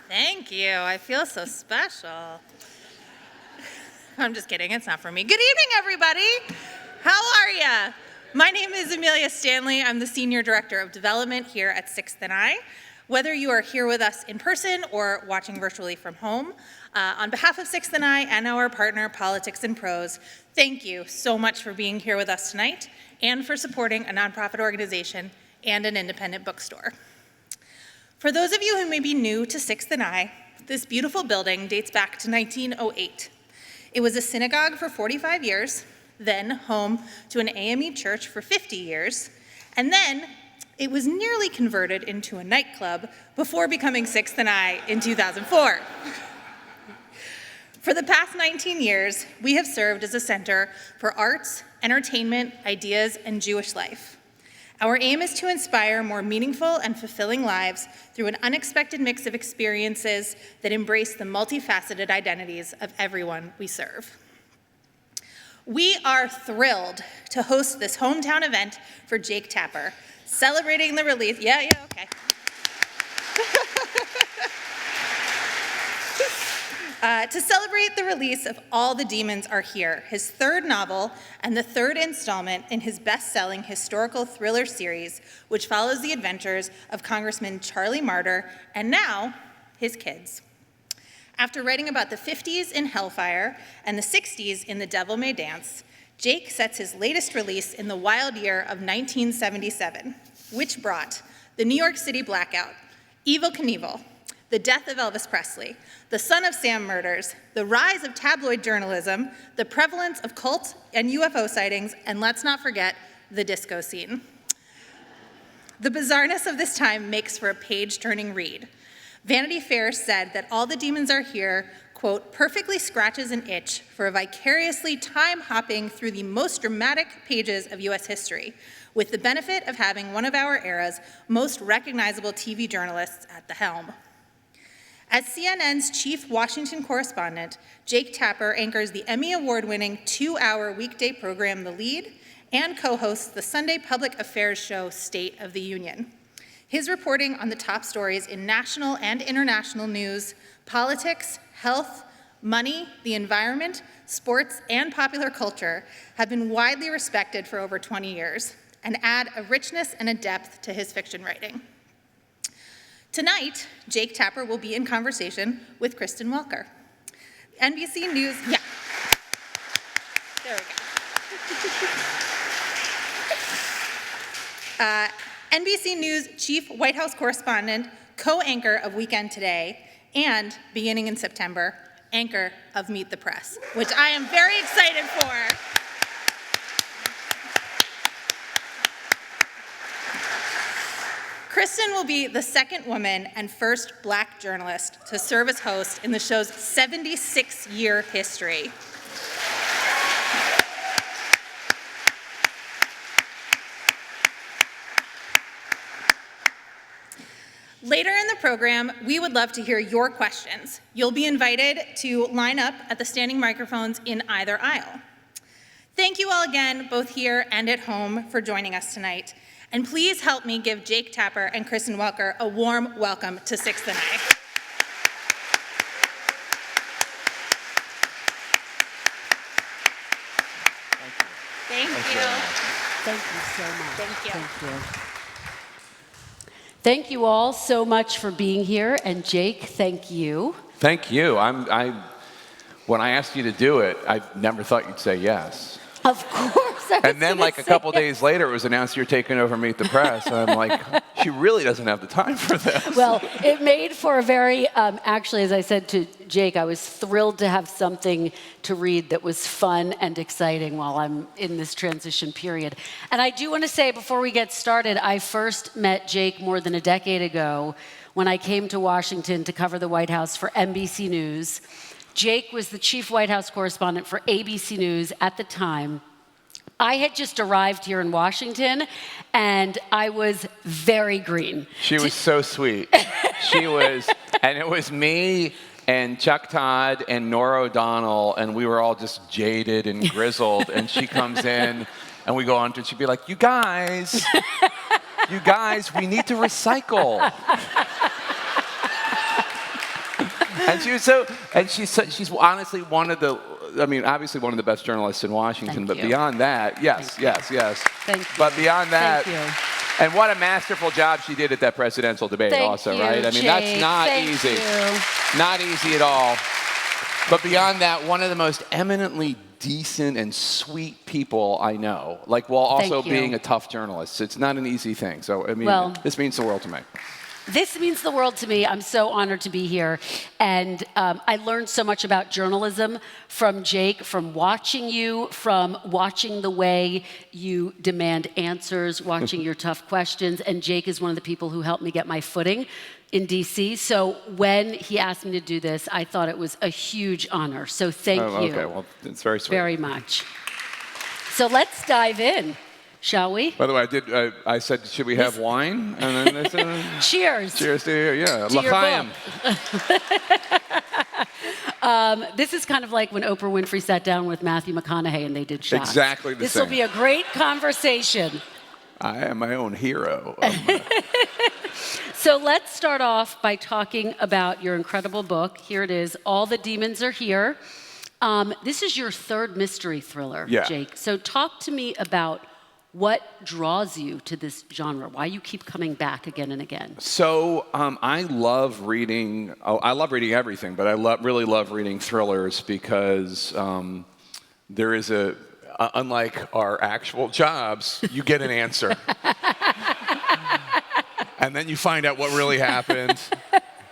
Thank you. I feel so special. I'm just kidding. It's not for me. Good evening, everybody. How are ya? My name is Amelia Stanley. I'm the Senior Director of Development here at 6th and I. Whether you are here with us in person or watching virtually from home, on behalf of 6th and I and our partner, Politics and Prose, thank you so much for being here with us tonight and for supporting a nonprofit organization and an independent bookstore. For those of you who may be new to 6th and I, this beautiful building dates back to 1908. It was a synagogue for 45 years, then home to an AME church for 50 years, and then it was nearly converted into a nightclub before becoming 6th and I in 2004. For the past 19 years, we have served as a center for arts, entertainment, ideas, and Jewish life. Our aim is to inspire more meaningful and fulfilling lives through an unexpected mix of experiences that embrace the multifaceted identities of everyone we serve. We are thrilled to host this hometown event for Jake Tapper, celebrating the release, okay. To celebrate the release of All the Demons Are Here, his third novel and the third installment in his best-selling historical thriller series, which follows the adventures of Congressman Charlie Marder and now his kids. After writing about the 50s in Hellfire and the 60s in The Devil May Dance, Jake sets his latest release in the wild year of 1977, which brought the New York City blackout, Evel Knievel, the death of Elvis Presley, the son of Sam murders, the rise of tabloid journalism, the prevalence of cult and UFO sightings, and let's not forget the disco scene. The bizarreness of this time makes for a page-turning read. Vanity Fair said that All the Demons Are Here, quote, perfectly scratches an itch for a vicariously time-hopping through the most dramatic pages of US history, with the benefit of having one of our era's most recognizable TV journalists at the helm. As CNN's chief Washington correspondent, Jake Tapper anchors the Emmy Award-winning 2-hour weekday program The Lead and co-hosts the Sunday public affairs show State of the Union. His reporting on the top stories in national and international news, politics, health, money, the environment, sports, and popular culture have been widely respected for over 20 years and add a richness and a depth to his fiction writing. Tonight, Jake Tapper will be in conversation with Kristen Welker. NBC News, there we go. NBC News chief White House correspondent, co-anchor of Weekend Today, and beginning in September, anchor of Meet the Press, which I am very excited for. Kristen will be the second woman and first Black journalist to serve as host in the show's 76-year history. Later in the program, we would love to hear your questions. You'll be invited to line up at the standing microphones in either aisle. Thank you all again, both here and at home, for joining us tonight. And please help me give Jake Tapper and Kristen Welker a warm welcome to 6th and I. Thank you. Thank you so much. Thank you. Thank you. Thank you all so much for being here. And Jake, thank you. Thank you. When I asked you to do it, I never thought you'd say yes. Of course. And then like a couple days later, it was announced you're taking over Meet the Press. And I'm like, she really doesn't have the time for this. Well, it made for a very, actually, as I said to Jake, I was thrilled to have something to read that was fun and exciting while I'm in this transition period. And I do want to say, before we get started, I first met Jake more than a decade ago when I came to Washington to cover the White House for NBC News. Jake was the chief White House correspondent for ABC News at the time. I had just arrived here in Washington, and I was very green. She was so sweet. She was, and it was me and Chuck Todd and Nora O'Donnell, and we were all just jaded and grizzled, and she comes in, and we go on to, she'd be like, you guys, we need to recycle. And she's honestly one of the, obviously one of the best journalists in Washington, Thank but you. beyond that, yes. Thank you. But beyond that, Thank you. and what a masterful job she did at that presidential debate Thank also, you, right? That's not Thank easy. you. Not easy at all. But beyond that, one of the most eminently decent and sweet people I know, like while also Thank you. being a tough journalist. It's not an easy thing. So, Well, this means the world to me. This means the world to me. I'm so honored to be here. And I learned so much about journalism from Jake, from watching you, from watching the way you demand answers, watching your tough questions. And Jake is one of the people who helped me get my footing in DC. So when he asked me to do this, I thought it was a huge honor. So thank you. Okay, well, it's very sweet. Very much. So let's dive in, shall we? By the way, I said, should we have wine? And then they said, Cheers. cheers to you. Yeah, To your l'chaim. book. This is kind of like when Oprah Winfrey sat down with Matthew McConaughey and they did shots. Exactly the This same. will be a great conversation. I am my own hero. So let's start off by talking about your incredible book. Here it is, All the Demons Are Here. This is your third mystery thriller, Yeah. Jake. So talk to me about what draws you to this genre, why you keep coming back again and again. So I love reading. I love reading everything, but I really love reading thrillers because there is unlike our actual jobs, you get an answer, and then you find out what really happened.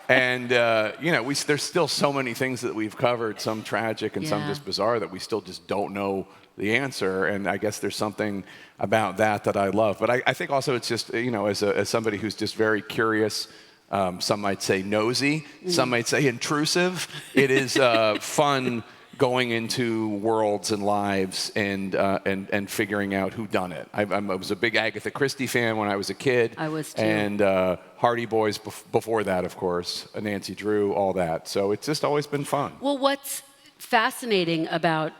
And there's still so many things that we've covered, some tragic and some Yeah. just bizarre, that we still just don't know the answer. And I guess there's something about that I love. But I think also it's just, as somebody who's just very curious, some might say nosy, some might say intrusive. It is fun going into worlds and lives and figuring out who done it. I was a big Agatha Christie fan when I was a kid. I was too. And Hardy Boys before that, of course, Nancy Drew, all that. So it's just always been fun. Well, what's fascinating about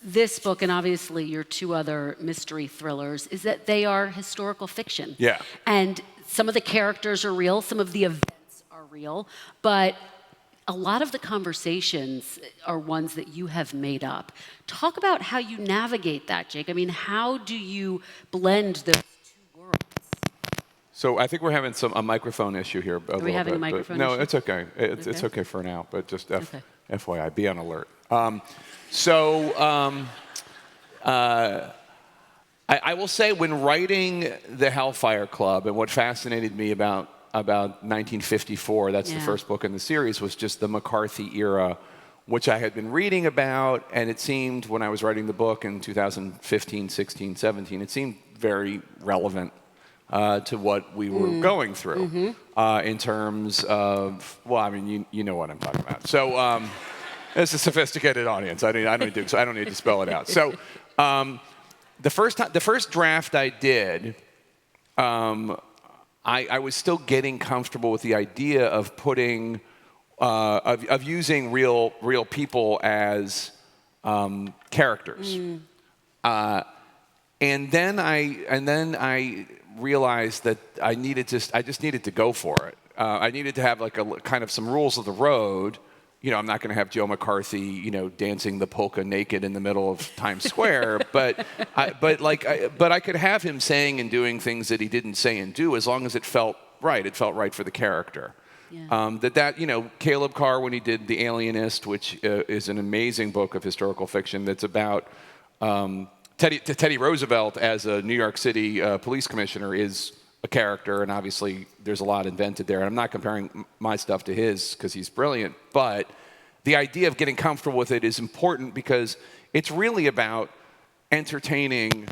this book, and obviously your two other mystery thrillers, is that they are historical fiction. Yeah. And some of the characters are real, some of the events are real, but a lot of the conversations are ones that you have made up. Talk about how you navigate that, Jake. I mean, how do you blend those two worlds? So I think we're having a microphone issue here. Are we having a microphone no, issue? it's okay. It's Okay. okay for now, but just Okay. FYI, be on alert. I will say, when writing The Hellfire Club, and what fascinated me about 1954, that's the Yeah. first book in the series, was just the McCarthy era, which I had been reading about, and it seemed, when I was writing the book in 2015, 16, 17, it seemed very relevant to what we were going through in terms of, you know what I'm talking about. So it's a sophisticated audience. I don't need to spell it out. So the first draft I did, I was still getting comfortable with the idea of putting, of using real people as characters. And then I realized that I just needed to go for it. I needed to have like a kind of some rules of the road. I'm not going to have Joe McCarthy, dancing the polka naked in the middle of Times Square, but I could have him saying and doing things that he didn't say and do, as long as it felt right. It felt right for the character. Yeah. Caleb Carr, when he did The Alienist, which is an amazing book of historical fiction that's about Teddy Roosevelt as a New York City police commissioner, is a character, and obviously there's a lot invented there. And I'm not comparing my stuff to his because he's brilliant, but the idea of getting comfortable with it is important because it's really about entertaining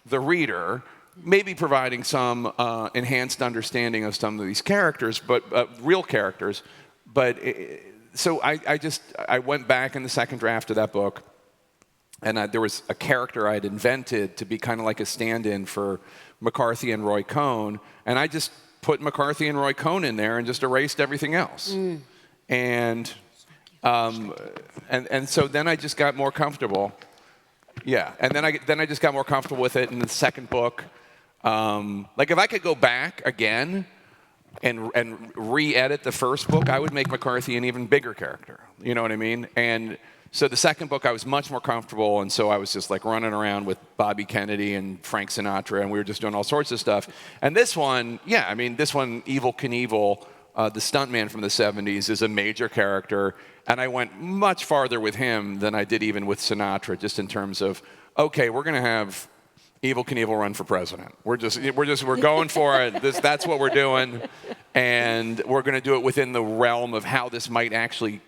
the reader, maybe providing some enhanced understanding of some of these characters, but real characters. But so I went back in the second draft of that book, and there was a character I'd invented to be kind of like a stand-in for McCarthy and Roy Cohn, and I just put McCarthy and Roy Cohn in there and just erased everything else. And so then I just got more comfortable. Yeah, and then I just got more comfortable with it in the second book. Like if I could go back again, and re-edit the first book, I would make McCarthy an even bigger character. You know what I mean? And so the second book, I was much more comfortable, and so I was just like running around with Bobby Kennedy and Frank Sinatra, and we were just doing all sorts of stuff. And this one, yeah, I mean, this one, Evel Knievel, the stuntman from the 70s, is a major character, and I went much farther with him than I did even with Sinatra, just in terms of, okay, we're going to have Evel Knievel run for president. We're going for it. That's what we're doing, and we're going to do it within the realm of how this might actually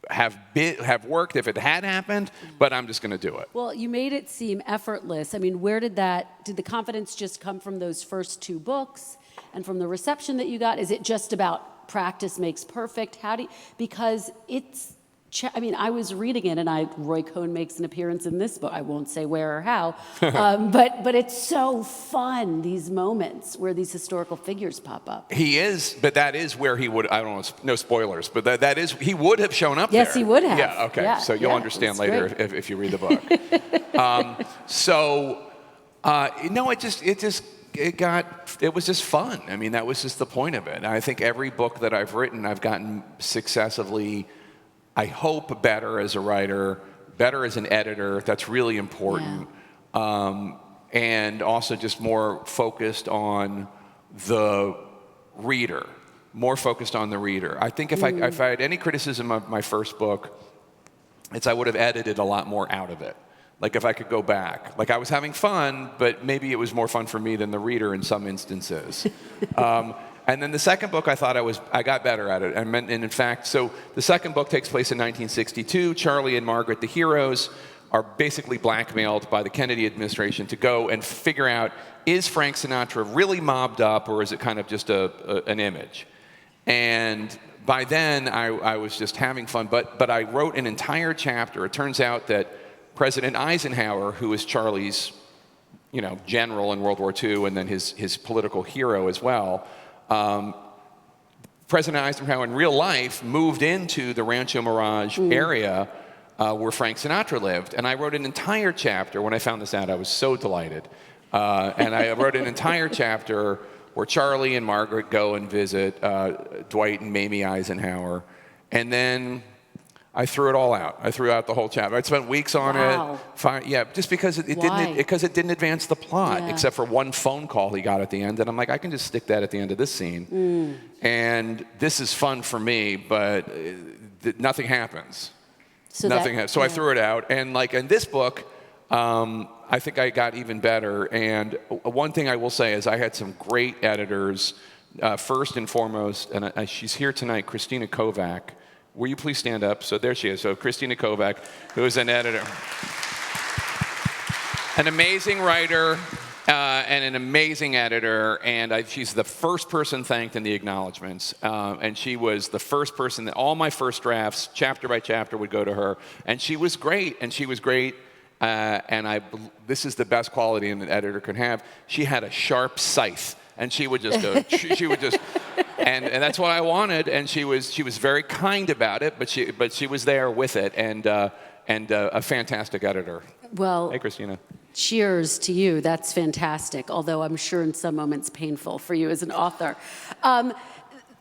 have worked if it had happened. But I'm just going to do it. Well, you made it seem effortless. I mean, did the confidence just come from those first 2 books and from the reception that you got? Is it just about practice makes perfect? Because it's. I mean, I was reading it, and Roy Cohn makes an appearance in this book. I won't say where or how, but it's so fun, these moments where these historical figures pop up. He is, but that is where he would, I don't know, no spoilers, but that is, he would have shown up there. Yes, he would have. Yeah, okay, Yeah, so you'll understand later if you read the book. No, it was just fun. I mean, that was just the point of it. And I think every book that I've written, I've gotten successively, I hope, better as a writer, better as an editor. That's really important. Yeah. And also just more focused on the reader. More focused on the reader. I think if I had any criticism of my first book, it's I would have edited a lot more out of it. Like if I could go back. Like I was having fun, but maybe it was more fun for me than the reader in some instances. And then the second book, I thought I got better at it. And in fact, so the second book takes place in 1962. Charlie and Margaret, the heroes, are basically blackmailed by the Kennedy administration to go and figure out, is Frank Sinatra really mobbed up, or is it kind of just an image? And by then, I was just having fun. But I wrote an entire chapter. It turns out that President Eisenhower, who was Charlie's, general in World War II, and then his political hero as well, President Eisenhower in real life moved into the Rancho Mirage area where Frank Sinatra lived. And I wrote an entire chapter. When I found this out, I was so delighted. And I wrote an entire chapter where Charlie and Margaret go and visit Dwight and Mamie Eisenhower. And then I threw it all out. I threw out the whole chapter. I spent weeks on it. Yeah, just because it didn't advance the plot, except for one phone call he got at the end. And I'm like, I can just stick that at the end of this scene. And this is fun for me, but nothing happens. So I threw it out. And like in this book, I think I got even better. And one thing I will say is I had some great editors. First and foremost, and she's here tonight, Christina Kovac. Will you please stand up? So there she is. So Christina Kovac, who is an editor. An amazing writer and an amazing editor. And she's the first person thanked in the acknowledgments. And she was the first person that all my first drafts, chapter by chapter, would go to her. And she was great. And this is the best quality an editor can have. She had a sharp scythe. And she would just go, and that's what I wanted. And she was very kind about it, but she was there with it, and a fantastic editor. Well, hey, Christina. Cheers to you. That's fantastic. Although I'm sure in some moments painful for you as an author.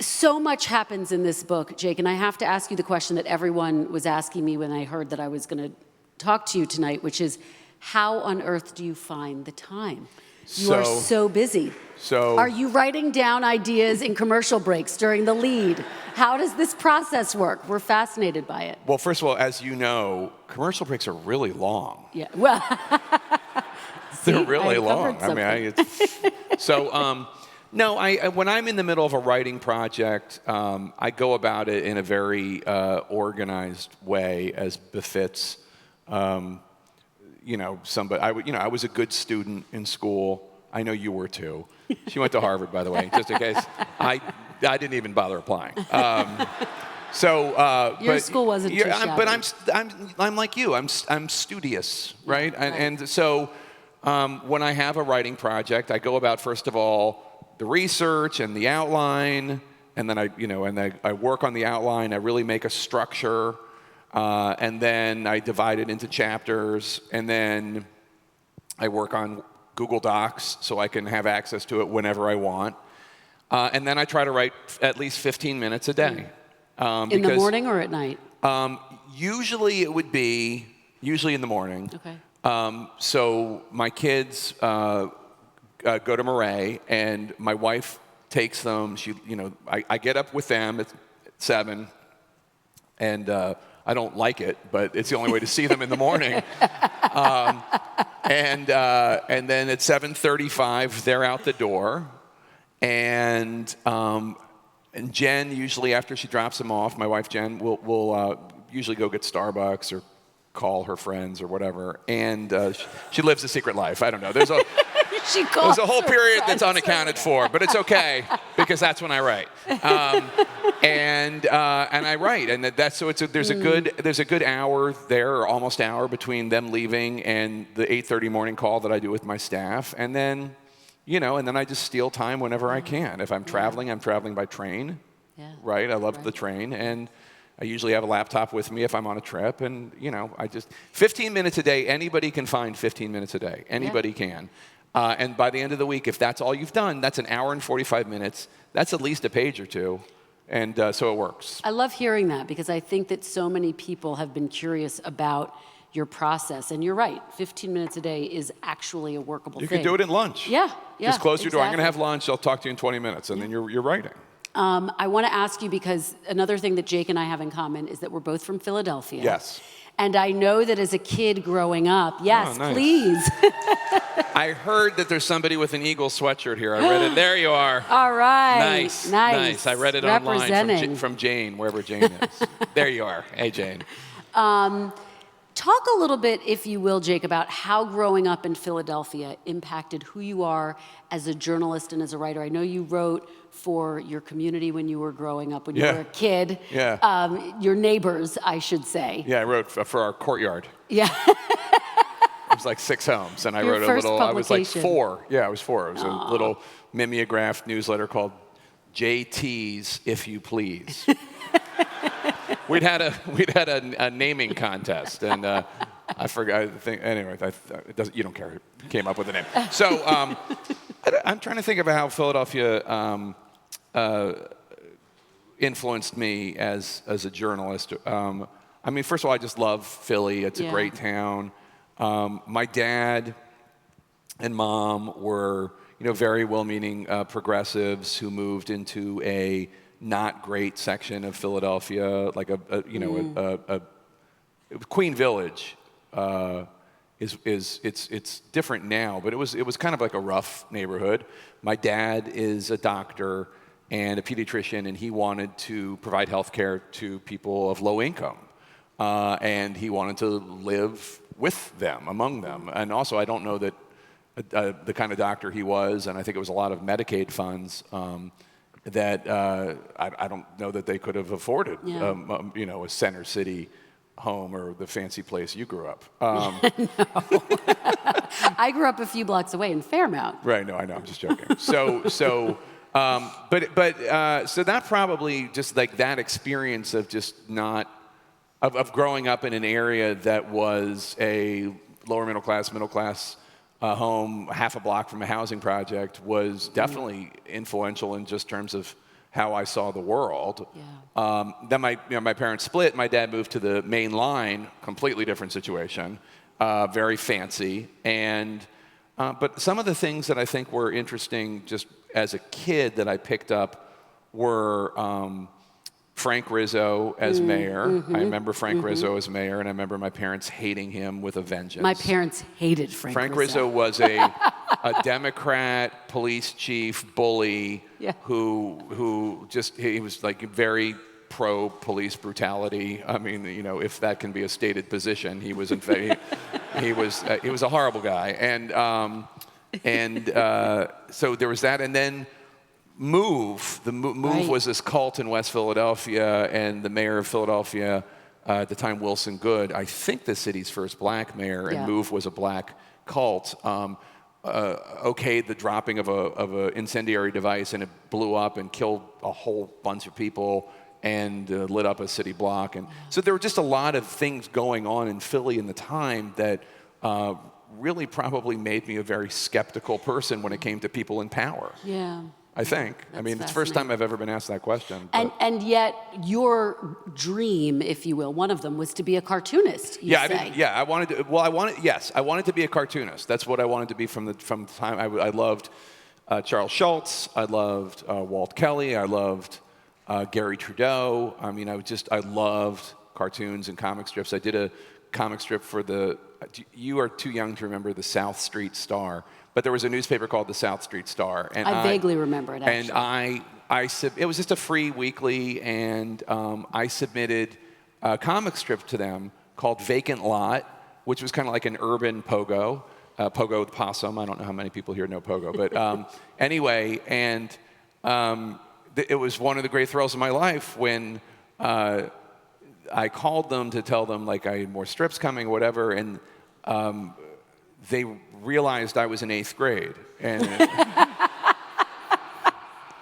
So much happens in this book, Jake, and I have to ask you the question that everyone was asking me when I heard that I was going to talk to you tonight, which is, how on earth do you find the time? You are so busy. Are you writing down ideas in commercial breaks during the lead? How does this process work? We're fascinated by it. Well, first of all, as you know, commercial breaks are really long. Yeah, well, they're really long. No, when I'm in the middle of a writing project, I go about it in a very organized way, as befits. Somebody. I was a good student in school. I know you were too. She went to Harvard, by the way, just in case. I didn't even bother applying. Your school wasn't too shabby. But I'm like you. I'm studious, right? And so when I have a writing project, I go about first of all the research and the outline, and then I work on the outline. I really make a structure. And then I divide it into chapters, and then I work on Google Docs so I can have access to it whenever I want. And then I try to write at least 15 minutes a day. In the morning or at night? Usually it would be, usually in the morning. Okay. So my kids go to Murray, and my wife takes them. I get up with them at 7, and I don't like it, but it's the only way to see them in the morning. And then at 7:35, they're out the door, and Jen, usually after she drops them off, my wife Jen will usually go get Starbucks or call her friends or whatever, and she lives a secret life. I don't know. There's a whole period that's unaccounted for, but it's okay because that's when I write. And I write, and there's a good hour there, or almost hour, between them leaving and the 8:30 morning call that I do with my staff, and then I just steal time whenever I can. If I'm traveling by train. Yeah. Right? I love the train, and I usually have a laptop with me if I'm on a trip, and 15 minutes a day. Anybody can find 15 minutes a day. Anybody can. And by the end of the week, if that's all you've done, that's an hour and 45 minutes. That's at least a page or two. And so it works. I love hearing that, because I think that so many people have been curious about your process. And you're right, 15 minutes a day is actually a workable thing. You can do it in lunch. Yeah. Just close your door. I'm going to have lunch. I'll talk to you in 20 minutes. And then you're writing. I want to ask you, because another thing that Jake and I have in common is that we're both from Philadelphia. Yes. And I know that as a kid growing up, yes, nice. Please. I heard that there's somebody with an Eagle sweatshirt here. I read it. There you are. All right. Nice. I read it online from Jane, wherever Jane is. There you are. Hey, Jane. Talk a little bit, if you will, Jake, about how growing up in Philadelphia impacted who you are as a journalist and as a writer. I know you wrote for your community when you were growing up, when you were a kid. Yeah. Your neighbors, I should say. Yeah, I wrote for our courtyard. Yeah. It was like 6 homes, and I wrote a little. I was like 4. Yeah, I was 4. It was a little mimeographed newsletter called JT's If You Please. We'd had a naming contest, and I forgot. I think anyway. You don't care who came up with the name. So I'm trying to think about how Philadelphia influenced me as a journalist. I mean, first of all, I just love Philly. It's a great town. My dad and mom were, very well-meaning progressives who moved into a not great section of Philadelphia, like Queen Village. It's different now, but it was kind of like a rough neighborhood. My dad is a doctor and a pediatrician, and he wanted to provide health care to people of low income, and he wanted to live with them, among them. And also, I don't know that the kind of doctor he was, and I think it was a lot of Medicaid funds, that I don't know that they could have afforded, a center city home or the fancy place you grew up. No. I grew up a few blocks away in Fairmount. Right, no, I know, I'm just joking. So that probably just like that experience of just of growing up in an area that was a lower middle class home, half a block from a housing project, was definitely influential in just terms of how I saw the world. Yeah. Then my parents split. My dad moved to the main line, completely different situation, very fancy. But some of the things that I think were interesting just as a kid that I picked up were Frank Rizzo as mayor. I remember Frank Rizzo as mayor, and I remember my parents hating him with a vengeance. My parents hated Frank Rizzo was a Democrat police chief bully who he was like very pro police brutality. I mean, if that can be a stated position, he was he was a horrible guy, and so there was that, and then. Move was this cult in West Philadelphia, and the mayor of Philadelphia at the time, Wilson Goode, I think the city's first black mayor, and Move was a black cult, okayed the dropping of a incendiary device, and it blew up and killed a whole bunch of people and lit up a city block. And so there were just a lot of things going on in Philly in the time that really probably made me a very skeptical person when it came to people in power. Yeah. I think. I mean, it's the first time I've ever been asked that question. And yet, your dream, if you will, one of them was to be a cartoonist. I wanted to. Well, I wanted to be a cartoonist. That's what I wanted to be from the time I loved Charles Schultz. I loved Walt Kelly. I loved Gary Trudeau. I mean, I loved cartoons and comic strips. I did a comic strip for you are too young to remember the South Street Star, but there was a newspaper called the South Street Star. And I vaguely remember it, actually. And it was just a free weekly, and I submitted a comic strip to them called Vacant Lot, which was kind of like an urban Pogo, Pogo the Possum. I don't know how many people here know Pogo, but anyway, and it was one of the great thrills of my life when I called them to tell them like I had more strips coming, whatever, and they realized I was in 8th grade, and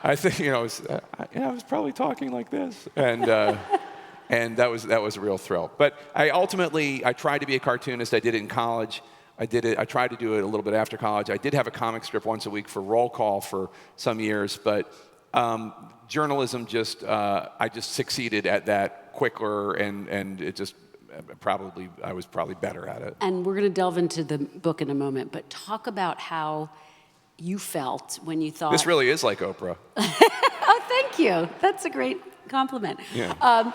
I think I was probably talking like this, and that was a real thrill. But I tried to be a cartoonist. I did it in college. I tried to do it a little bit after college. I did have a comic strip once a week for Roll Call for some years, but journalism I just succeeded at that quicker, and it just I was probably better at it. And we're going to delve into the book in a moment, but talk about how you felt when you thought... This really is like Oprah. Oh, thank you. That's a great compliment. Yeah.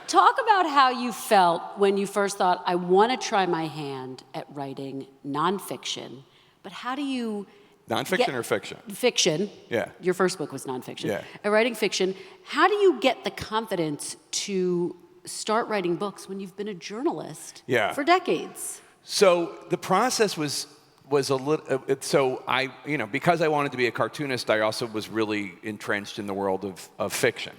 Talk about how you felt when you first thought, I want to try my hand at writing nonfiction, but how do you... Nonfiction or fiction? Fiction. Yeah. Your first book was nonfiction. Yeah. Writing fiction. How do you get the confidence to start writing books when you've been a journalist for decades? So the process was a little. So because I wanted to be a cartoonist, I also was really entrenched in the world of fiction.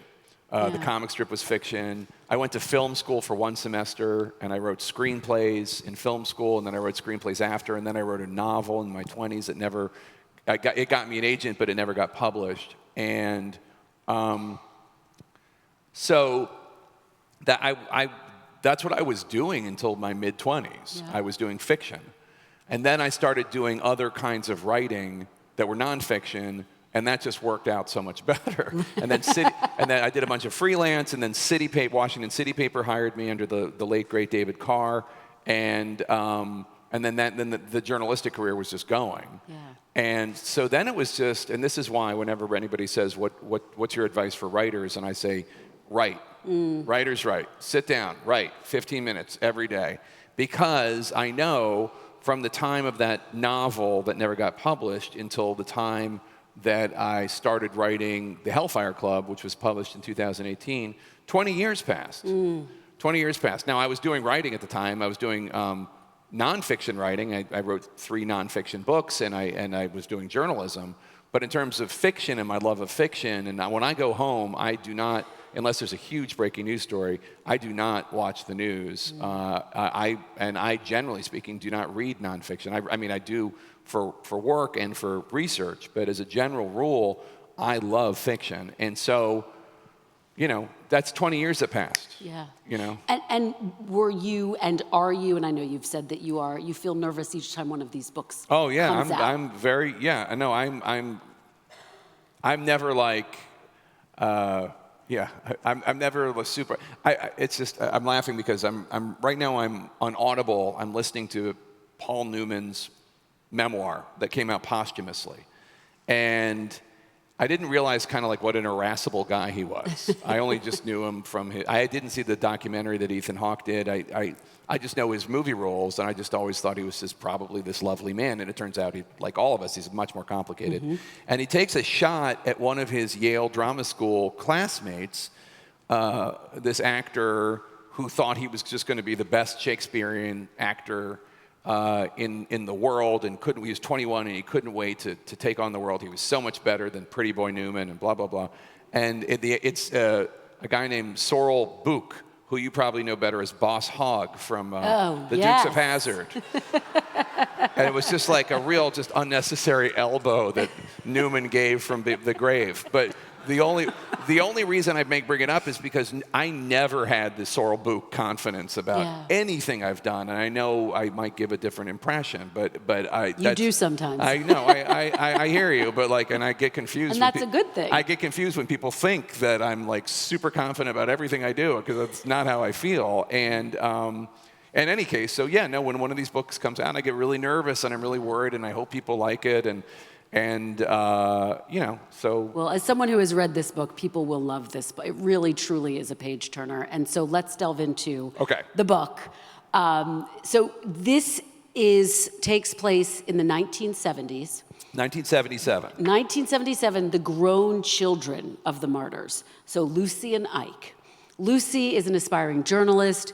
The comic strip was fiction. I went to film school for 1 semester, and I wrote screenplays in film school, and then I wrote screenplays after, and then I wrote a novel in my 20s that never. It got me an agent, but it never got published. And so that's what I was doing until my mid-20s. Yeah. I was doing fiction. And then I started doing other kinds of writing that were nonfiction, and that just worked out so much better. And then I did a bunch of freelance, and then Washington City Paper hired me under the late, great David Carr, and then the journalistic career was just going. Yeah. And so then it was just, and this is why whenever anybody says, what's your advice for writers? And I say, write. Writers write. Sit down, write 15 minutes every day. Because I know from the time of that novel that never got published until the time that I started writing The Hellfire Club, which was published in 2018, 20 years passed. 20 years passed. Now, I was doing writing at the time. I was doing nonfiction writing. I wrote 3 nonfiction books, and I was doing journalism. But in terms of fiction and my love of fiction, and when I go home, I do not, unless there's a huge breaking news story, I do not watch the news. I, generally speaking, do not read nonfiction. I mean, I do for work and for research, but as a general rule, I love fiction. And so, that's 20 years that passed. Yeah. And were you and are you, and I know you've said that you feel nervous each time one of these books comes out. I'm very, no, I'm never like, I'm never super, it's just, I'm laughing because right now I'm on Audible, I'm listening to Paul Newman's memoir that came out posthumously. And I didn't realize kind of like what an irascible guy he was. I only just knew him from I didn't see the documentary that Ethan Hawke did. I just know his movie roles, and I just always thought he was just probably this lovely man. And it turns out, like all of us, he's much more complicated. Mm-hmm. And he takes a shot at one of his Yale Drama School classmates, this actor who thought he was just going to be the best Shakespearean actor in the world, and he was 21 and he couldn't wait to take on the world. He was so much better than Pretty Boy Newman and blah, blah, blah. And it's a guy named Sorrel Book, who you probably know better as Boss Hogg from The Dukes of Hazzard. And it was just like a real just unnecessary elbow that Newman gave from the grave. But The only reason I bring it up is because I never had the Sorrel Book confidence about anything I've done, and I know I might give a different impression, but you do sometimes. I know I hear you, but like, and I get confused. And that's a good thing. I get confused when people think that I'm like super confident about everything I do, because that's not how I feel. And in any case, so yeah, no, when one of these books comes out, I get really nervous and I'm really worried, and I hope people like it, and so. Well, as someone who has read this book, people will love this book. It really, truly is a page turner. And so let's delve into the book. So this takes place in the 1970s. 1977. 1977, the grown children of the Marders. So Lucy and Ike. Lucy is an aspiring journalist.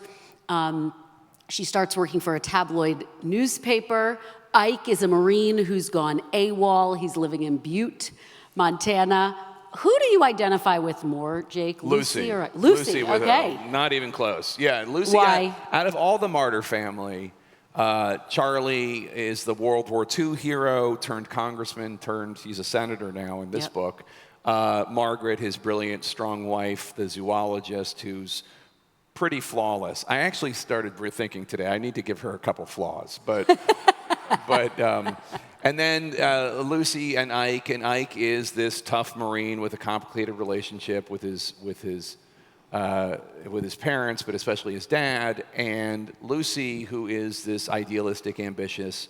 She starts working for a tabloid newspaper. Ike is a Marine who's gone AWOL. He's living in Butte, Montana. Who do you identify with more, Jake? Lucy. Or Lucy, with okay. Not even close. Yeah, Lucy. Why? Out of all the Marder family, Charlie is the World War II hero, turned congressman, he's a senator now in this book. Margaret, his brilliant, strong wife, the zoologist, who's pretty flawless. I actually started thinking today, I need to give her a couple flaws, but and then Lucy and Ike is this tough Marine with a complicated relationship with his parents, but especially his dad, and Lucy, who is this idealistic, ambitious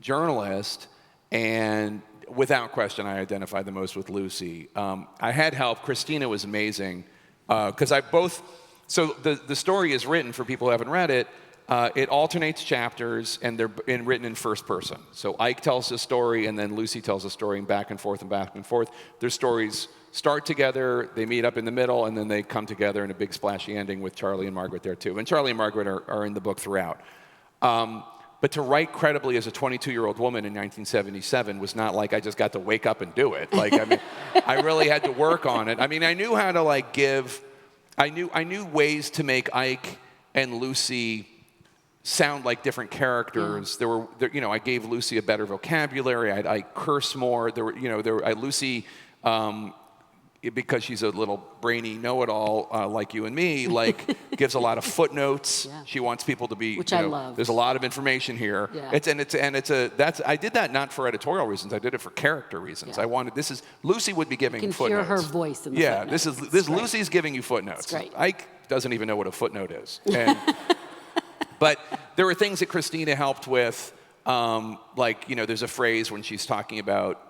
journalist, and without question, I identify the most with Lucy. I had help. Christina was amazing, because so the story is written, for people who haven't read it, it alternates chapters, and they're written in first person. So Ike tells his story, and then Lucy tells a story, and back and forth and back and forth. Their stories start together, they meet up in the middle, and then they come together in a big splashy ending with Charlie and Margaret there too. And Charlie and Margaret are in the book throughout. But to write credibly as a 22-year-old woman in 1977 was not like I just got to wake up and do it. Like, I mean, I really had to work on it. I mean, I knew how to like I knew ways to make Ike and Lucy sound like different characters. I gave Lucy a better vocabulary. I curse more. Lucy, because she's a little brainy know-it-all like you and me, like gives a lot of footnotes. She wants people to be, which I love. There's a lot of information here. Yeah. I did that not for editorial reasons. I did it for character reasons. Yeah. Lucy would be giving footnotes. You can hear her voice in the footnotes. This Lucy's giving you footnotes. That's great. Ike doesn't even know what a footnote is. And, but there were things that Christina helped with, there's a phrase when she's talking about,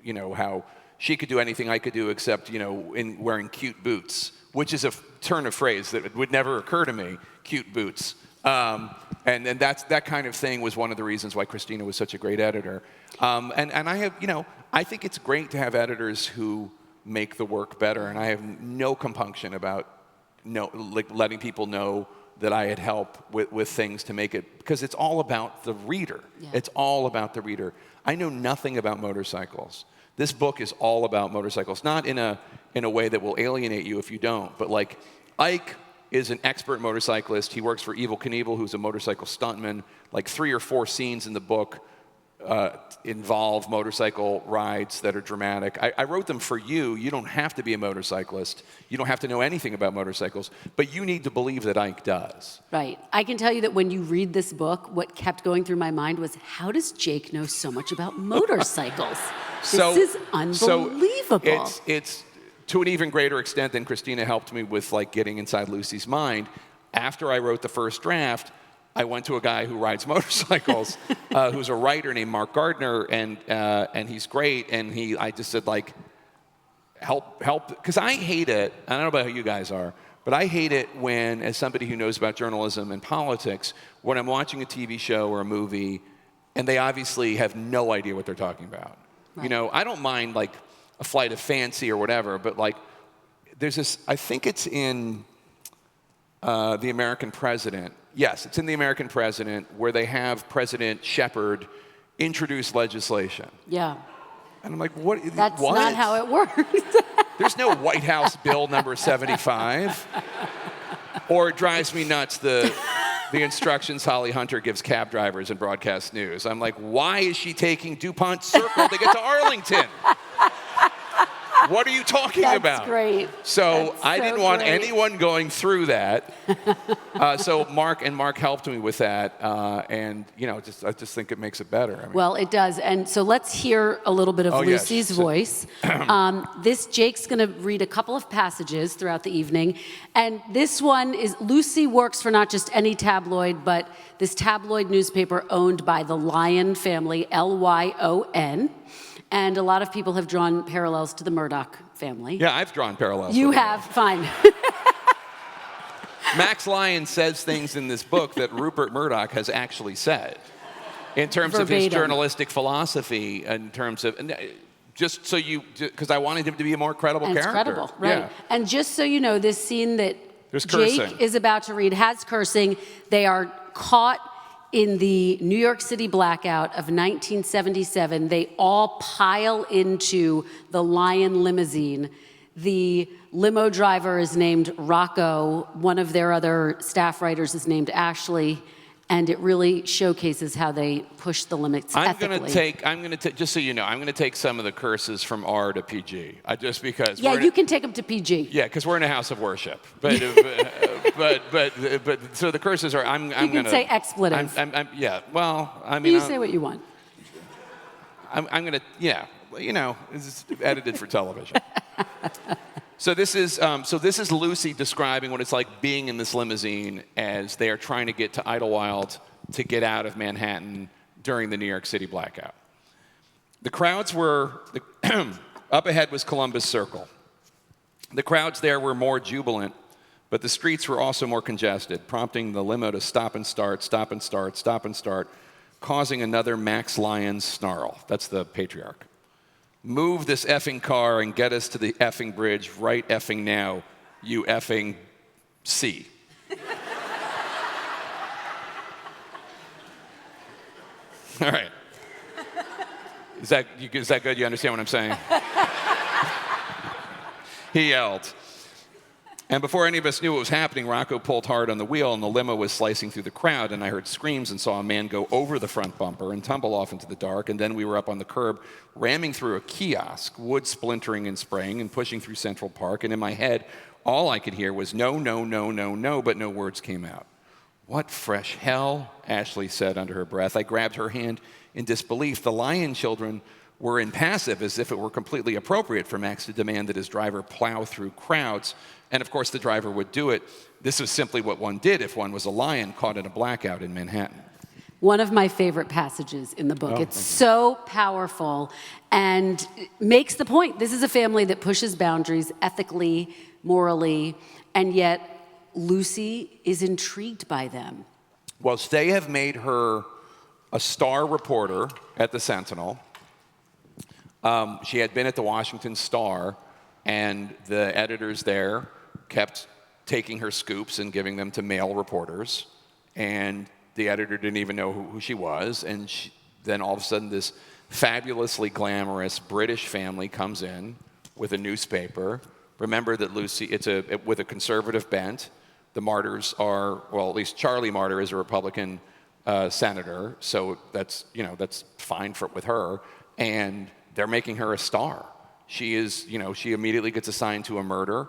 how she could do anything I could do except, in wearing cute boots, which is a turn of phrase that would never occur to me, cute boots. And then that kind of thing was one of the reasons why Christina was such a great editor. And I have, I think it's great to have editors who make the work better, and I have no compunction about letting people know that I had help with things to make it, because it's all about the reader. Yeah. It's all about the reader. I know nothing about motorcycles. This book is all about motorcycles, not in a way that will alienate you if you don't, but like Ike is an expert motorcyclist. He works for Evel Knievel, who's a motorcycle stuntman. Like 3 or 4 scenes in the book involve motorcycle rides that are dramatic. I wrote them for you. You don't have to be a motorcyclist. You don't have to know anything about motorcycles, but you need to believe that Ike does. Right. I can tell you that when you read this book, what kept going through my mind was, how does Jake know so much about motorcycles? This is unbelievable. So it's to an even greater extent than Christina helped me with like getting inside Lucy's mind. After I wrote the first draft, I went to a guy who rides motorcycles, who's a writer named Mark Gardner, and he's great. And I just said, like, help, because I hate it. I don't know about how you guys are, but I hate it when, as somebody who knows about journalism and politics, when I'm watching a TV show or a movie, and they obviously have no idea what they're talking about. Right. I don't mind like a Flight of Fancy or whatever, but like, there's this. I think it's in The American President. Yes, it's in The American President, where they have President Shepard introduce legislation. Yeah. And I'm like, what? That's what? not how it works. There's no White House bill number 75. Or it drives me nuts, the instructions Holly Hunter gives cab drivers in broadcast news. I'm like, why is she taking DuPont Circle to get to Arlington? What are you talking That's about? great. So That's I so didn't want great. anyone going through that. So Mark helped me with that, and I just think it makes it better. I mean, Well, it does. And so let's hear a little bit of Oh, yes. Lucy's So- voice. Jake's going to read a couple of passages throughout the evening. And this one is, Lucy works for not just any tabloid, but this tabloid newspaper owned by the Lion family, Lyon. And a lot of people have drawn parallels to the Murdoch family. yeah, I've drawn parallels. You with it. have, fine. Max Lyon says things in this book that Rupert Murdoch has actually said, in terms of his Verbatim. journalistic philosophy, in terms of. Just so because I wanted him to be a more credible And it's character. credible, right? Yeah. And just so you know, this scene that There's Jake cursing. is about to read has cursing. They are caught in the New York City blackout of 1977. They all pile into the Lion Limousine. The limo driver is named Rocco. One of their other staff writers is named Ashley. And it really showcases how they push the limits ethically. I'm gonna take, just so you know, I'm gonna take some of the curses from R to PG. Just because. Yeah, you can take them to PG. Yeah, because we're in a house of worship. But so the curses are. I'm You can gonna say expletive. Yeah. Well, I mean. You say what you want. I'm gonna. Yeah. It's edited for television. So this is Lucy describing what it's like being in this limousine as they are trying to get to Idlewild to get out of Manhattan during the New York City blackout. The crowds were up ahead was Columbus Circle. The crowds there were more jubilant, but the streets were also more congested, prompting the limo to stop and start, stop and start, stop and start, causing another Max Lyon snarl. That's the patriarch. Move this effing car and get us to the effing bridge right effing now, you effing C. All right. Is that good? You understand what I'm saying? He yelled. And before any of us knew what was happening, Rocco pulled hard on the wheel, and the limo was slicing through the crowd, and I heard screams and saw a man go over the front bumper and tumble off into the dark, and then we were up on the curb, ramming through a kiosk, wood splintering and spraying, and pushing through Central Park, and in my head, all I could hear was no, no, no, no, no, but no words came out. What fresh hell, Ashley said under her breath. I grabbed her hand in disbelief. The Lion children were impassive, as if it were completely appropriate for Max to demand that his driver plow through crowds. And of course, the driver would do it. This was simply what one did if one was a lion caught in a blackout in Manhattan. One of my favorite passages in the book. It's so powerful and makes the point. This is a family that pushes boundaries ethically, morally, and yet Lucy is intrigued by them. Well, they have made her a star reporter at the Sentinel. She had been at the Washington Star, and the editors there kept taking her scoops and giving them to male reporters. And the editor didn't even know who she was. And then all of a sudden, this fabulously glamorous British family comes in with a newspaper. Remember that Lucy, with a conservative bent. The Marders are, well, at least Charlie Marder is a Republican senator, so that's fine with her. And they're making her a star. She immediately gets assigned to a murder,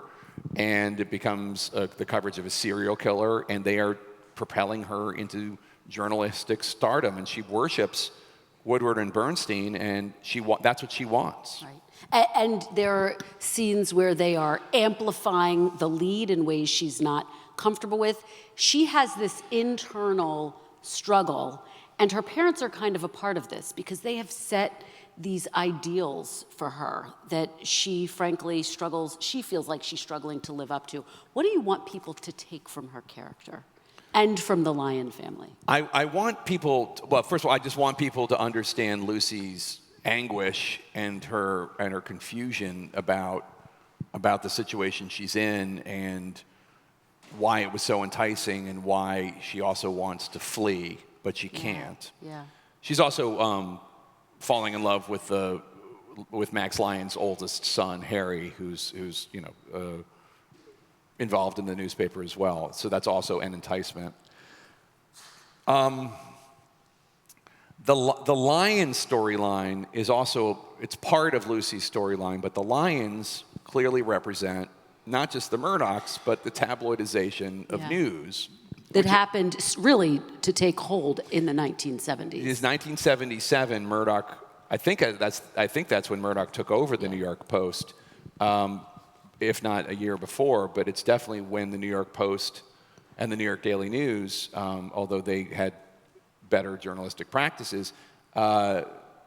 and it becomes the coverage of a serial killer, and they are propelling her into journalistic stardom, and she worships Woodward and Bernstein, and that's what she wants. Right. And there are scenes where they are amplifying the lead in ways she's not comfortable with. She has this internal struggle, and her parents are kind of a part of this because they have set these ideals for her that she frankly struggles, she feels like she's struggling to live up to. What do you want people to take from her character and from the Lion family? I want people, well, first of all, I just want people to understand Lucy's anguish and her confusion about the situation she's in and why it was so enticing and why she also wants to flee, but she can't. Yeah. She's also falling in love with Max Lyon's oldest son, Harry, who's involved in the newspaper as well. So that's also an enticement. the Lion storyline is also, it's part of Lucy's storyline, but the Lions clearly represent not just the Murdochs, but the tabloidization of news. That happened really to take hold in the 1970s. It is 1977, Murdoch, I think that's when Murdoch took over the New York Post, if not a year before, but it's definitely when the New York Post and the New York Daily News, although they had better journalistic practices,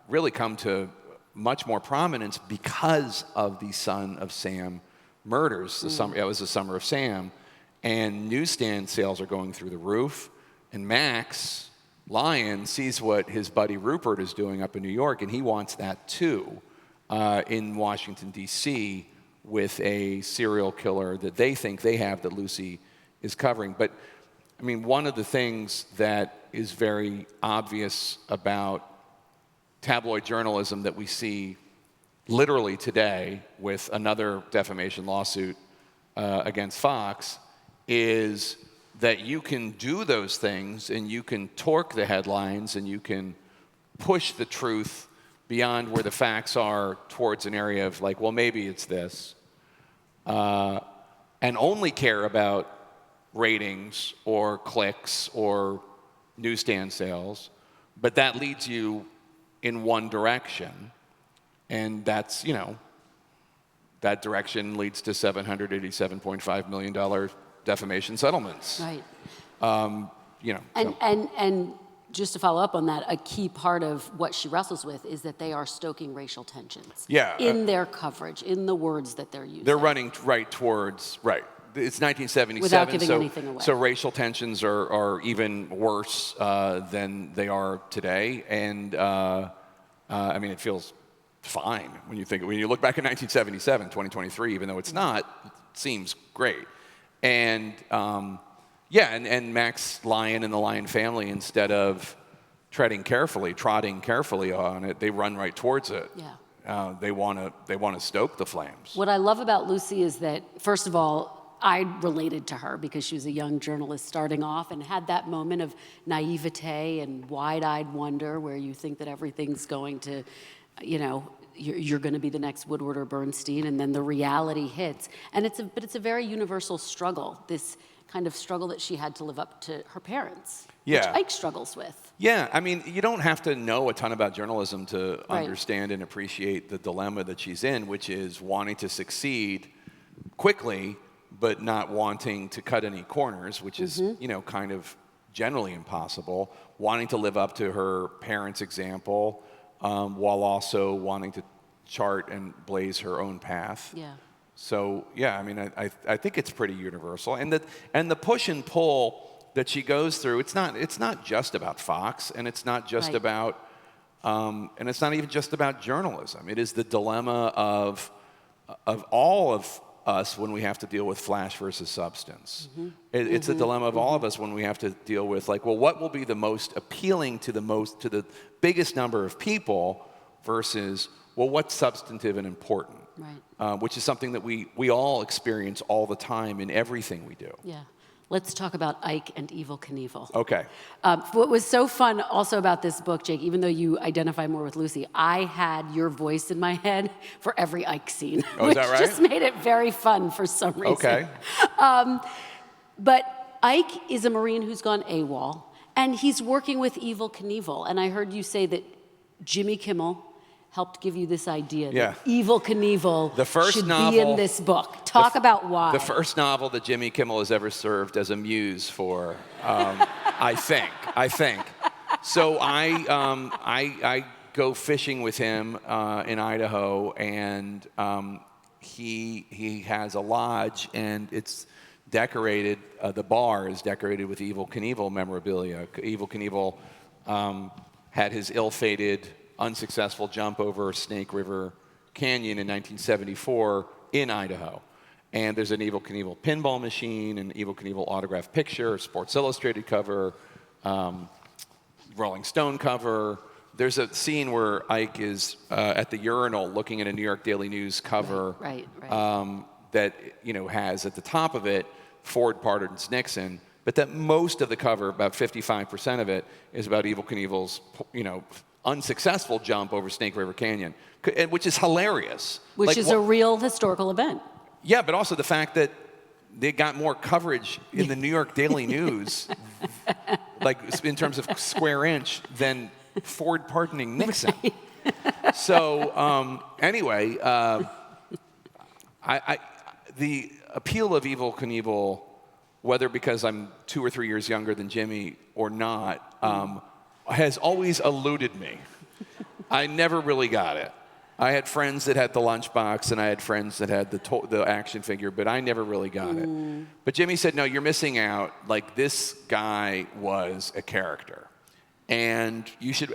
really come to much more prominence because of the Son of Sam murders. It was the Summer of Sam. And newsstand sales are going through the roof. And Max Lion sees what his buddy Rupert is doing up in New York, and he wants that too in Washington, D.C., with a serial killer that they think they have that Lucy is covering. But, I mean, one of the things that is very obvious about tabloid journalism that we see literally today with another defamation lawsuit against Fox is that you can do those things and you can torque the headlines and you can push the truth beyond where the facts are towards an area of like, well, maybe it's this, and only care about ratings or clicks or newsstand sales, but that leads you in one direction, and that's, you know, that direction leads to $787.5 million defamation settlements. Right. You know. And just to follow up on that, a key part of what she wrestles with is that they are stoking racial tensions. Yeah. In their coverage, in the words that they're using. They're running right towards, right. It's 1977. Without giving anything away. So racial tensions are even worse than they are today. And I mean, it feels fine when you look back at 1977, 2023, even though it's not, it seems great. And and Max Lion and the Lion family, instead of trotting carefully on it, they run right towards it. Yeah. They want to stoke the flames. What I love about Lucy is that, first of all, I related to her because she was a young journalist starting off and had that moment of naivete and wide-eyed wonder where you think that everything's going to, you know, you're going to be the next Woodward or Bernstein, and then the reality hits. And but it's a very universal struggle, this kind of struggle that she had to live up to her parents, which Ike struggles with. Yeah, I mean, you don't have to know a ton about journalism to Right. understand and appreciate the dilemma that she's in, which is wanting to succeed quickly, but not wanting to cut any corners, which is, you know, kind of generally impossible, wanting to live up to her parents' example, while also wanting to chart and blaze her own path. Yeah. So, yeah, I mean, I think it's pretty universal. And the push and pull that she goes through, it's not just about Fox, and it's not just Right. about, and it's not even just about journalism. It is the dilemma of all of us when we have to deal with flash versus substance. It's the dilemma of all of us when we have to deal with, like, well, what will be the most appealing to the biggest number of people versus, well, what's substantive and important? Right. Which is something that we all experience all the time in everything we do. Yeah. Let's talk about Ike and Evel Knievel. Okay. What was so fun also about this book, Jake, even though you identify more with Lucy, I had your voice in my head for every Ike scene, Oh, is which that right? just made it very fun for some reason. Okay. But Ike is a Marine who's gone AWOL, and he's working with Evel Knievel. And I heard you say that Jimmy Kimmel helped give you this idea that Evel Knievel should be in this book. Talk about why. The first novel that Jimmy Kimmel has ever served as a muse for, I think. So I go fishing with him in Idaho, and he has a lodge, and it's decorated. The bar is decorated with Evel Knievel memorabilia. Evel Knievel had his ill-fated, unsuccessful jump over Snake River Canyon in 1974 in Idaho. And there's an Evel Knievel pinball machine, an Evel Knievel autographed picture, Sports Illustrated cover, Rolling Stone cover. There's a scene where Ike is at the urinal looking at a New York Daily News cover Right. that, you know, has at the top of it Ford pardons Nixon. but that most of the cover, about 55% of it, is about Evel Knievel's, unsuccessful jump over Snake River Canyon, which is hilarious. Which Like, is a real historical event. Yeah, but also the fact that they got more coverage in the New York Daily News, like in terms of square inch, than Ford pardoning Nixon. So anyway, the appeal of Evel Knievel, whether because I'm 2 or 3 years younger than Jimmy or not, has always eluded me. I never really got it. I had friends that had the lunchbox, and I had friends that had the action figure, but I never really got it. But Jimmy said, no, you're missing out. Like, this guy was a character. And you should,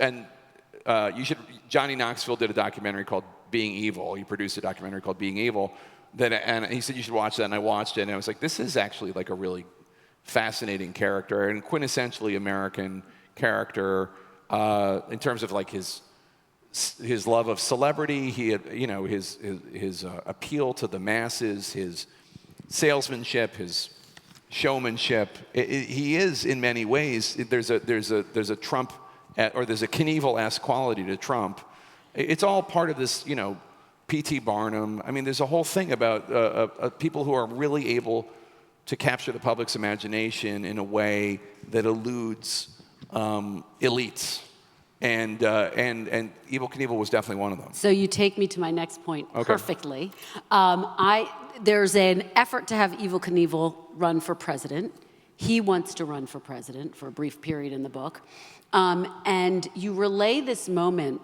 Johnny Knoxville did a documentary called Being Evil. He produced a documentary called Being Evil. And he said, you should watch that, and I watched it, and I was like, this is actually like a really fascinating character, and quintessentially American character in terms of like his love of celebrity, he had, his appeal to the masses, his salesmanship, his showmanship. He is in many ways. There's a Trump, or there's a Knievel-esque quality to Trump. It's all part of this, P.T. Barnum. I mean, there's a whole thing about people who are really able to capture the public's imagination in a way that eludes elites. And Evel Knievel was definitely one of them. So you take me to my next point perfectly. There's an effort to have Evel Knievel run for president. He wants to run for president for a brief period in the book. And you relay this moment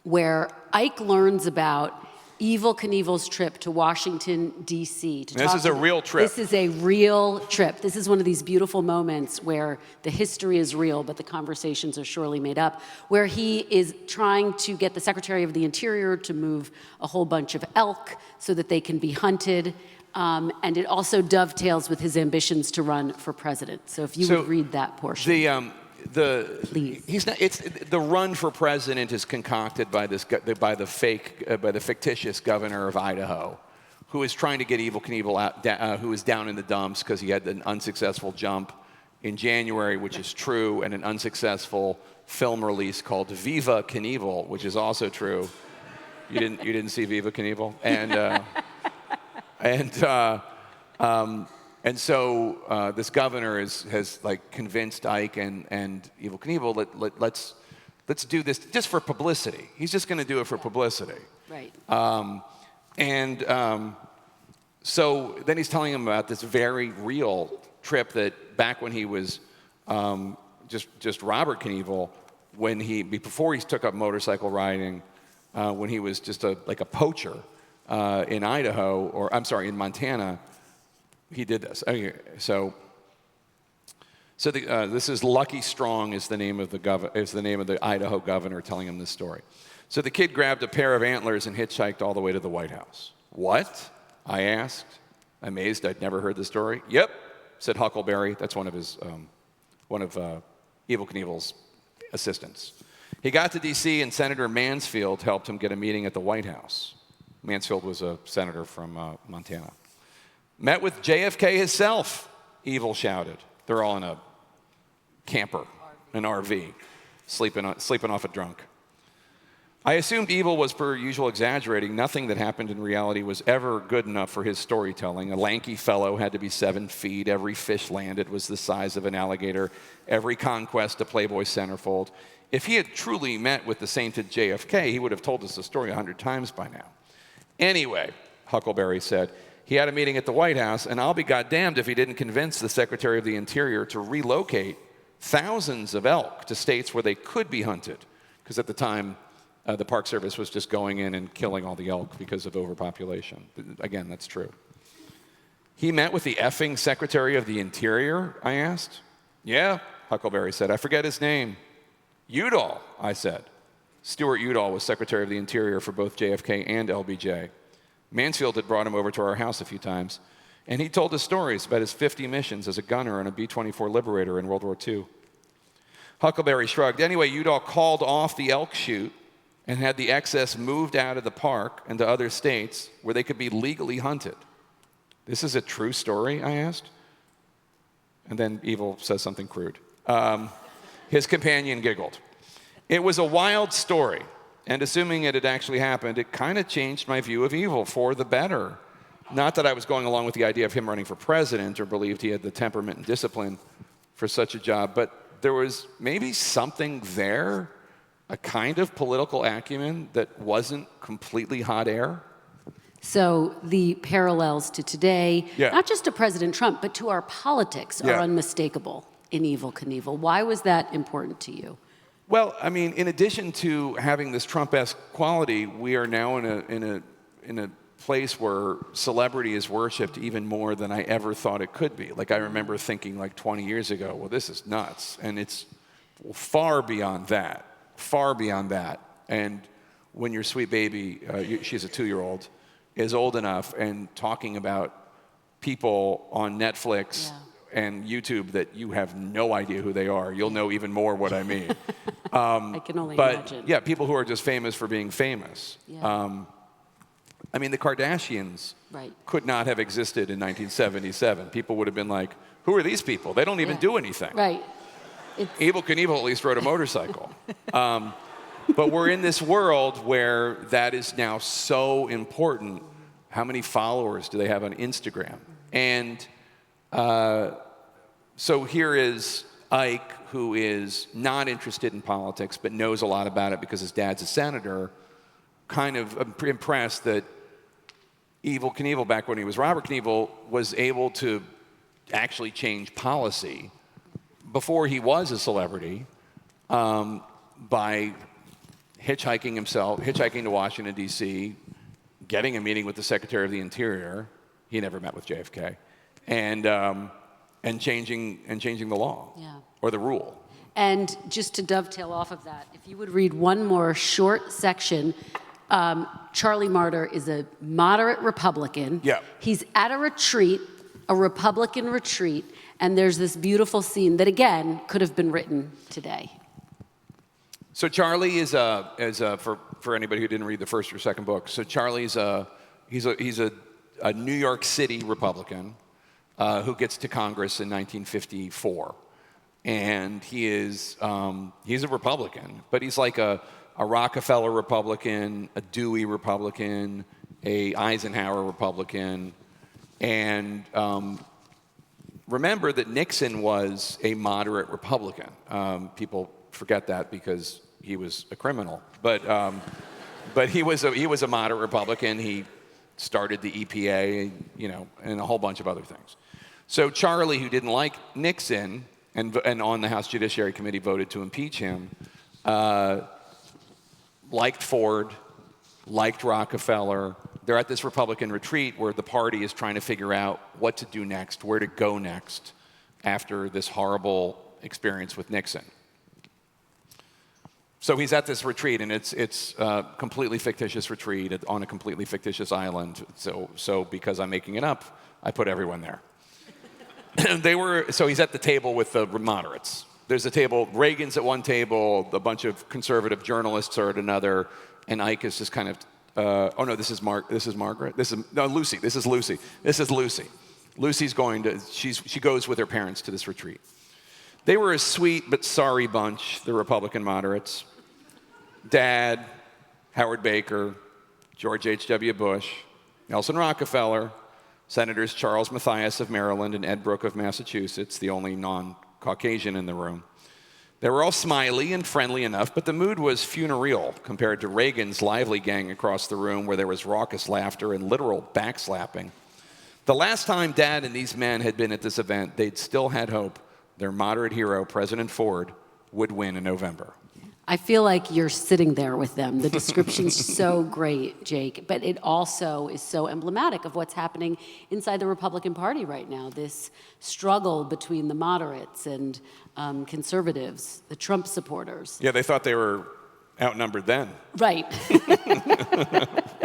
where Ike learns about Evel Knievel's trip to Washington, D.C. This is a real trip. This is a real trip. This is one of these beautiful moments where the history is real, but the conversations are surely made up, where he is trying to get the Secretary of the Interior to move a whole bunch of elk so that they can be hunted. And it also dovetails with his ambitions to run for president. So if you would read that portion. The run for president is concocted by the fictitious governor of Idaho, who is trying to get Evel Knievel out, who is down in the dumps because he had an unsuccessful jump in January, which is true, and an unsuccessful film release called Viva Knievel, which is also true. You didn't see Viva Knievel, And so this governor has like convinced Ike and Evel Knievel, let's do this just for publicity. He's just going to do it for publicity. Right. So then he's telling him about this very real trip that back when he was just Robert Knievel, before he took up motorcycle riding, when he was just a poacher in Idaho, in Montana. He did this. Okay, so this is Lucky Strong is the name of the Idaho governor telling him this story. So the kid grabbed a pair of antlers and hitchhiked all the way to the White House. What? I asked, amazed I'd never heard the story. Yep, said Huckleberry. That's one of Evel Knievel's assistants. He got to D.C. and Senator Mansfield helped him get a meeting at the White House. Mansfield was a senator from Montana. Met with JFK himself, Evel shouted. They're all in a camper, an RV, sleeping off a drunk. I assumed Evel was per usual exaggerating. Nothing that happened in reality was ever good enough for his storytelling. A lanky fellow had to be 7 feet. Every fish landed was the size of an alligator. Every conquest a Playboy centerfold. If he had truly met with the sainted JFK, he would have told us the story 100 times by now. Anyway, Huckleberry said, he had a meeting at the White House, and I'll be goddamned if he didn't convince the Secretary of the Interior to relocate thousands of elk to states where they could be hunted. Because at the time, the Park Service was just going in and killing all the elk because of overpopulation. Again, that's true. He met with the effing Secretary of the Interior, I asked. Yeah, Huckleberry said. I forget his name. Udall, I said. Stuart Udall was Secretary of the Interior for both JFK and LBJ. Mansfield had brought him over to our house a few times, and he told us stories about his 50 missions as a gunner on a B-24 Liberator in World War II. Huckleberry shrugged. Anyway, Udall called off the elk shoot and had the excess moved out of the park and to other states where they could be legally hunted. This is a true story, I asked. And then Evel says something crude. His companion giggled. It was a wild story, and assuming it had actually happened, it kind of changed my view of Evel for the better. Not that I was going along with the idea of him running for president or believed he had the temperament and discipline for such a job, but there was maybe something there, a kind of political acumen that wasn't completely hot air. So the parallels to today, Yeah. not just to President Trump, but to our politics are Yeah. unmistakable in Evel Knievel. Why was that important to you? Well, I mean, in addition to having this Trump-esque quality, we are now in a place where celebrity is worshipped even more than I ever thought it could be. Like, I remember thinking like 20 years ago, well, this is nuts. And it's far beyond that, far beyond that. And when your sweet baby, she's a 2-year-old, is old enough and talking about people on Netflix and YouTube that you have no idea who they are, you'll know even more what I mean. I can only But imagine. yeah, people who are just famous for being famous. Yeah. I mean, the Kardashians Right. could not have existed in 1977. People would have been like, who are these people? They don't even Yeah. do anything. Right. Evel Knievel at least rode a motorcycle. But we're in this world where that is now so important. How many followers do they have on Instagram? And so here is Ike, who is not interested in politics but knows a lot about it because his dad's a senator, kind of impressed that Evel Knievel, back when he was Robert Knievel, was able to actually change policy before he was a celebrity by hitchhiking to Washington, D.C., getting a meeting with the Secretary of the Interior. He never met with JFK. And changing the law or the rule. And just to dovetail off of that, if you would read one more short section, Charlie Marder is a moderate Republican. Yeah. He's at a retreat, a Republican retreat, and there's this beautiful scene that, again, could have been written today. So Charlie is for anybody who didn't read the first or second book. So Charlie's he's a New York City Republican who gets to Congress in 1954, and he's a Republican, but he's like a Rockefeller Republican, a Dewey Republican, a Eisenhower Republican, and remember that Nixon was a moderate Republican. People forget that because he was a criminal, but he was a moderate Republican. He started the EPA, and a whole bunch of other things. So Charlie, who didn't like Nixon and on the House Judiciary Committee voted to impeach him, liked Ford, liked Rockefeller. They're at this Republican retreat where the party is trying to figure out what to do next, where to go next after this horrible experience with Nixon. So he's at this retreat, and it's a completely fictitious retreat on a completely fictitious island. So because I'm making it up, I put everyone there. So he's at the table with the moderates. There's a table, Reagan's at one table, a bunch of conservative journalists are at another, and Ike is just kind of, oh no, this is Margaret. Lucy. This is Lucy. Lucy's she goes with her parents to this retreat. They were a sweet but sorry bunch, the Republican moderates. Dad, Howard Baker, George H.W. Bush, Nelson Rockefeller, Senators Charles Mathias of Maryland and Ed Brooke of Massachusetts, the only non-Caucasian in the room. They were all smiley and friendly enough, but the mood was funereal compared to Reagan's lively gang across the room where there was raucous laughter and literal backslapping. The last time Dad and these men had been at this event, they'd still had hope their moderate hero, President Ford, would win in November. I feel like you're sitting there with them. The description's so great, Jake, but it also is so emblematic of what's happening inside the Republican Party right now, this struggle between the moderates and conservatives, the Trump supporters. Yeah, they thought they were outnumbered then. Right.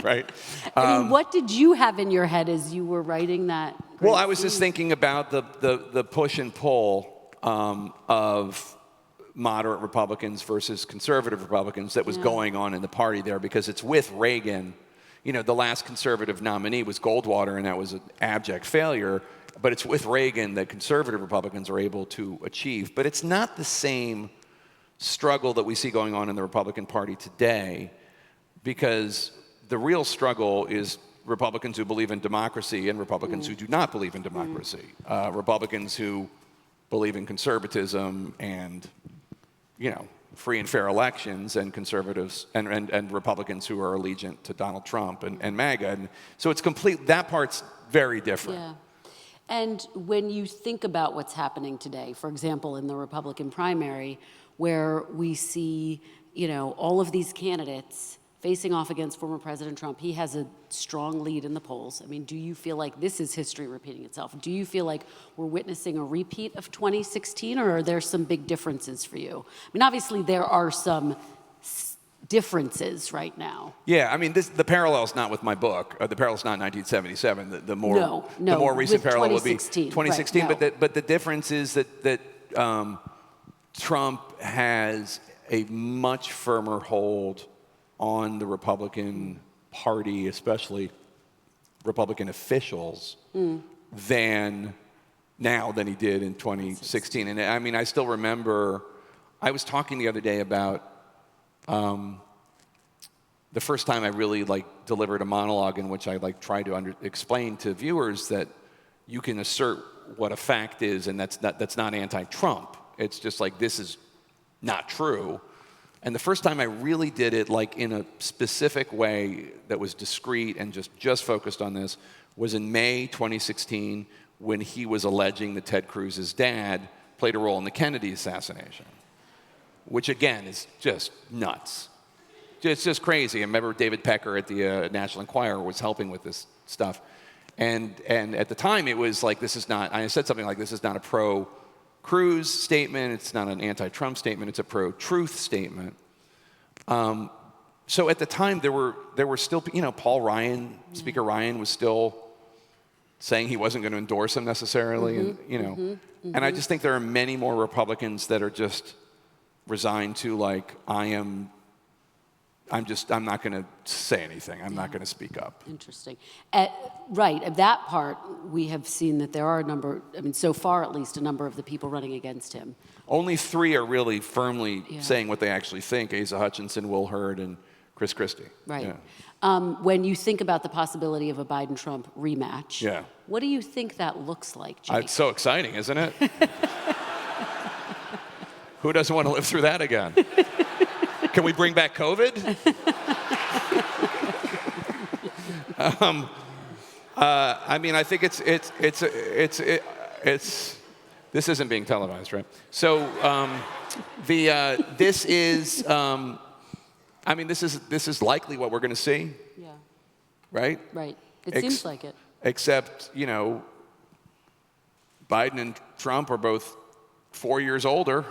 Right? I mean, what did you have in your head as you were writing that? Well, I was just thinking about the push and pull of moderate Republicans versus conservative Republicans that was going on in the party there, because it's with Reagan. The last conservative nominee was Goldwater, and that was an abject failure. but it's with Reagan that conservative Republicans are able to achieve. But it's not the same struggle that we see going on in the Republican Party today, because the real struggle is Republicans who believe in democracy and Republicans who do not believe in democracy. Republicans who believe in conservatism and, free and fair elections, and conservatives and Republicans who are allegiant to Donald Trump and MAGA. And so it's that part's very different. Yeah. And when you think about what's happening today, for example, in the Republican primary, where we see, all of these candidates facing off against former President Trump, he has a strong lead in the polls. I mean, do you feel like this is history repeating itself? Do you feel like we're witnessing a repeat of 2016, or are there some big differences for you? I mean, obviously there are some differences right now. Yeah, I mean, the parallel's not with my book. The parallel's not 1977. The more recent parallel would be 2016. Right, but the difference is that Trump has a much firmer hold on the Republican Party, especially Republican officials, than he did in 2016. And I mean, I still remember, I was talking the other day about the first time I really delivered a monologue in which I tried to explain to viewers that you can assert what a fact is, and that's not anti-Trump. It's just this is not true. And the first time I really did it in a specific way that was discreet and just focused on this was in May 2016, when he was alleging that Ted Cruz's dad played a role in the Kennedy assassination, which again is just nuts. It's just crazy. I remember David Pecker at the National Enquirer was helping with this stuff. And at the time it was I said something like, this is not a pro-Cruz statement, it's not an anti-Trump statement, it's a pro-truth statement. So at the time there were still, Paul Ryan, Speaker Ryan was still saying he wasn't going to endorse him necessarily, and I just think there are many more Republicans that are just resigned to I'm not going to say anything. I'm not going to speak up. Interesting. Right, at that part, we have seen that there are so far at least, a number of the people running against him. Only 3 are really firmly saying what they actually think: Asa Hutchinson, Will Hurd, and Chris Christie. Right. Yeah. When you think about the possibility of a Biden-Trump rematch, what do you think that looks like, Jake? It's so exciting, isn't it? Who doesn't want to live through that again? Can we bring back COVID? I mean, I think this isn't being televised, right? So this is likely what we're going to see. Yeah. Right. Right. It seems like it. Except, Biden and Trump are both 4 years older.